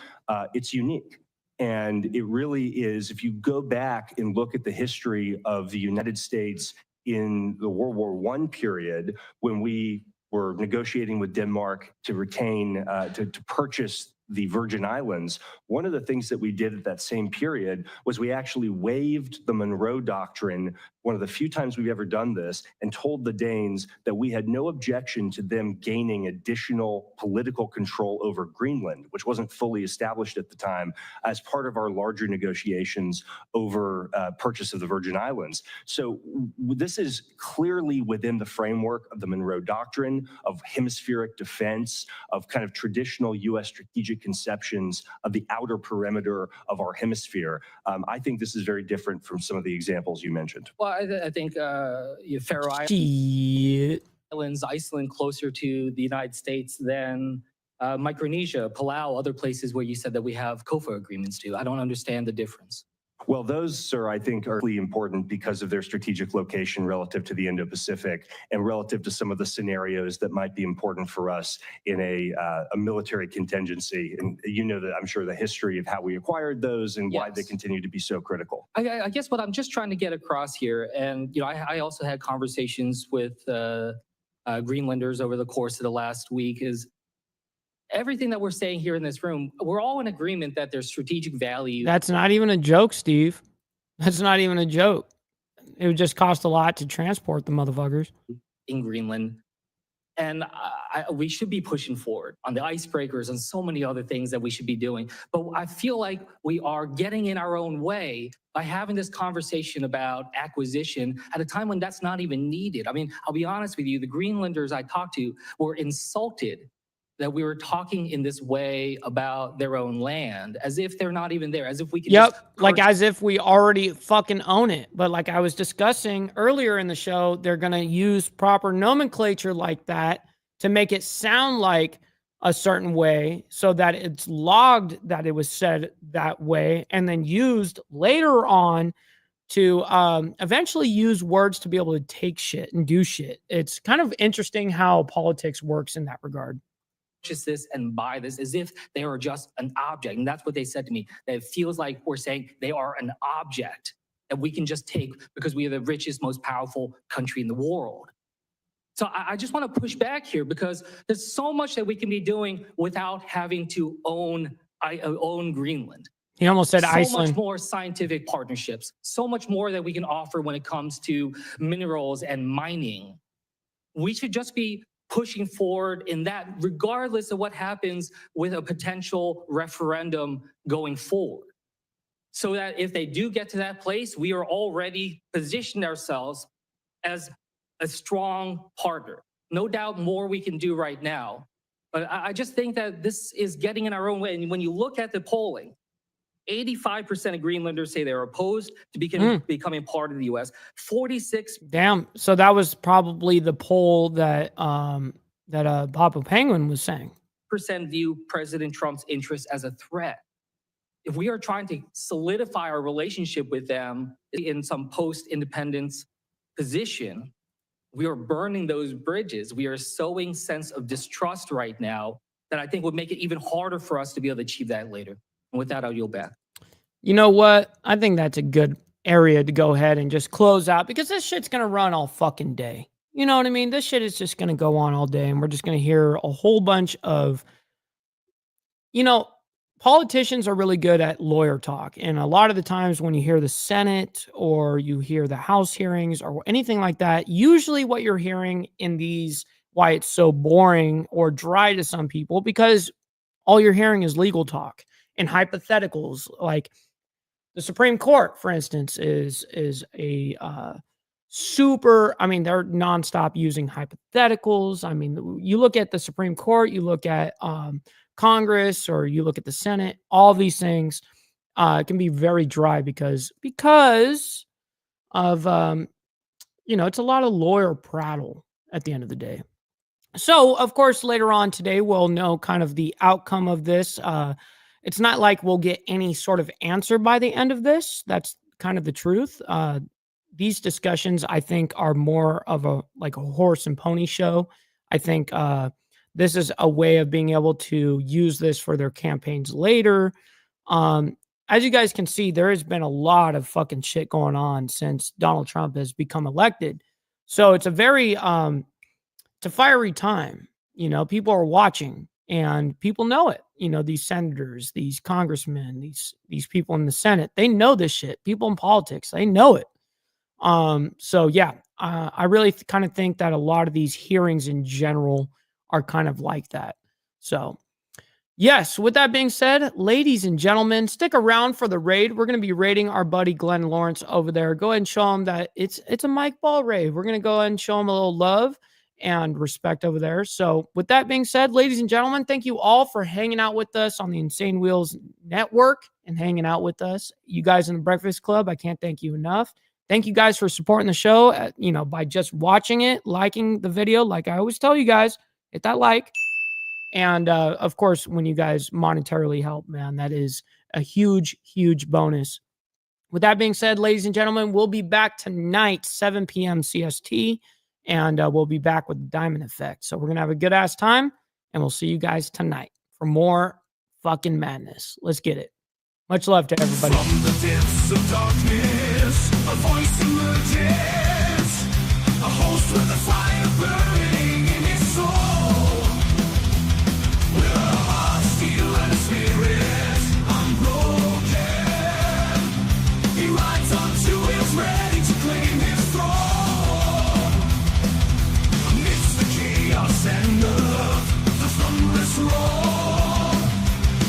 it's unique. And it really is, if you go back and look at the history of the United States in the World War I period, when we were negotiating with Denmark to retain, to purchase the Virgin Islands, one of the things that we did at that same period was we actually waived the Monroe Doctrine, one of the few times we've ever done this, and told the Danes that we had no objection to them gaining additional political control over Greenland, which wasn't fully established at the time, as part of our larger negotiations over purchase of the Virgin Islands. So this is clearly within the framework of the Monroe Doctrine, of hemispheric defense, of kind of traditional U.S. strategic conceptions of the outer perimeter of our hemisphere. I think this is very different from some of the examples you mentioned. Well, I think Faroe Shit. Islands, Iceland closer to the United States than Micronesia, Palau, other places where you said that we have COFA agreements too. I don't understand the difference. Well, those, sir, I think are really important because of their strategic location relative to the Indo-Pacific and relative to some of the scenarios that might be important for us in a military contingency. And you know that, I'm sure, the history of how we acquired those and why they Yes. continue to be so critical. I guess what I'm just trying to get across here, and I also had conversations with Greenlanders over the course of the last week, is everything that we're saying here in this room, we're all in agreement that there's strategic value. That's not even a joke, Steve. That's not even a joke. It would just cost a lot to transport the motherfuckers. In Greenland. And we should be pushing forward on the icebreakers and so many other things that we should be doing. But I feel like we are getting in our own way by having this conversation about acquisition at a time when that's not even needed. I mean, I'll be honest with you, the Greenlanders I talked to were insulted that we were talking in this way about their own land, as if they're not even there, as if we could just Like as if we already fucking own it. But like I was discussing earlier in the show, they're going to use proper nomenclature like that to make it sound like a certain way so that it's logged that it was said that way and then used later on to eventually use words to be able to take shit and do shit. It's kind of interesting how politics works in that regard. purchase this and buy this as if they are just an object. And that's what they said to me, that it feels like we're saying they are an object that we can just take because we are the richest, most powerful country in the world. So I just want to push back here because there's so much that we can be doing without having to own Greenland. He almost said so Iceland. much more scientific partnerships, so much more that we can offer when it comes to minerals and mining. We should just be pushing forward in that, regardless of what happens with a potential referendum going forward. So that if they do get to that place, we are already positioned ourselves as a strong partner. No doubt more we can do right now. But I just think that this is getting in our own way. And when you look at the polling, 85% of Greenlanders say they're opposed to becoming part of the U.S. 46. Damn. So that was probably the poll that Papa Penguin was saying. % view President Trump's interests as a threat. If we are trying to solidify our relationship with them in some post-independence position, we are burning those bridges. We are sowing sense of distrust right now that I think would make it even harder for us to be able to achieve that later. And with that, I'll yield back. You know what? I think that's a good area to go ahead and just close out because this shit's going to run all fucking day. You know what I mean? This shit is just going to go on all day and we're just going to hear a whole bunch of, politicians are really good at lawyer talk. And a lot of the times when you hear the Senate or you hear the House hearings or anything like that, usually what you're hearing in these, why it's so boring or dry to some people, because all you're hearing is legal talk and hypotheticals. Like the Supreme Court, for instance, is a super, they're nonstop using hypotheticals. I mean, you look at the Supreme Court, you look at Congress, or you look at the Senate, all these things can be very dry because of, it's a lot of lawyer prattle at the end of the day. So, of course, later on today, we'll know kind of the outcome of this. It's not like we'll get any sort of answer by the end of this. That's kind of the truth. These discussions, I think, are more of a horse and pony show. I think this is a way of being able to use this for their campaigns later. As you guys can see, there has been a lot of fucking shit going on since Donald Trump has become elected. So it's a very, it's a fiery time. People are watching. And people know it. You know, these senators, these congressmen, these people in the Senate, they know this shit. People in politics, they know it. So yeah, I really kind of think that a lot of these hearings in general are kind of like that. So yes, with that being said, ladies and gentlemen, stick around for the raid. We're going to be raiding our buddy Glenn Lawrence over there. Go ahead and show him that it's a Mike Ball raid. We're going to go ahead and show him a little love and respect over there. So with that being said, ladies and gentlemen, thank you all for hanging out with us on the Insane Wheels Network and hanging out with us. You guys in the Breakfast Club, I can't thank you enough. Thank you guys for supporting the show, by just watching it, liking the video. Like I always tell you guys, hit that like. And of course, when you guys monetarily help, man, that is a huge, huge bonus. With that being said, ladies and gentlemen, we'll be back tonight, 7 p.m. CST, and we'll be back with the Diamond Effect. So we're going to have a good ass time, and we'll see you guys tonight for more fucking madness. Let's get it. Much love to everybody. From the depths of darkness, a voice emerges, a host with a fire burning in his soul. With a heart, steel, and a spirit unbroken, he rides on two wheels, ready to claim his throne. Amidst the chaos and the thunderous roar,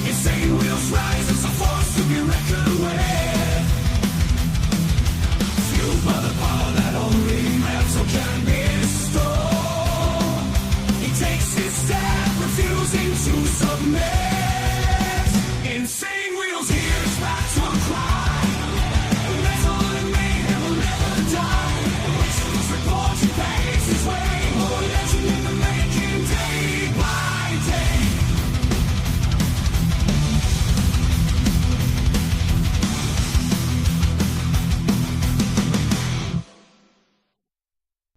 Insane Wheels rise as a force to be reckoned with. Fueled by the power that only metal can bestow, he takes his stand, refusing to submit. Insane Wheels hears back to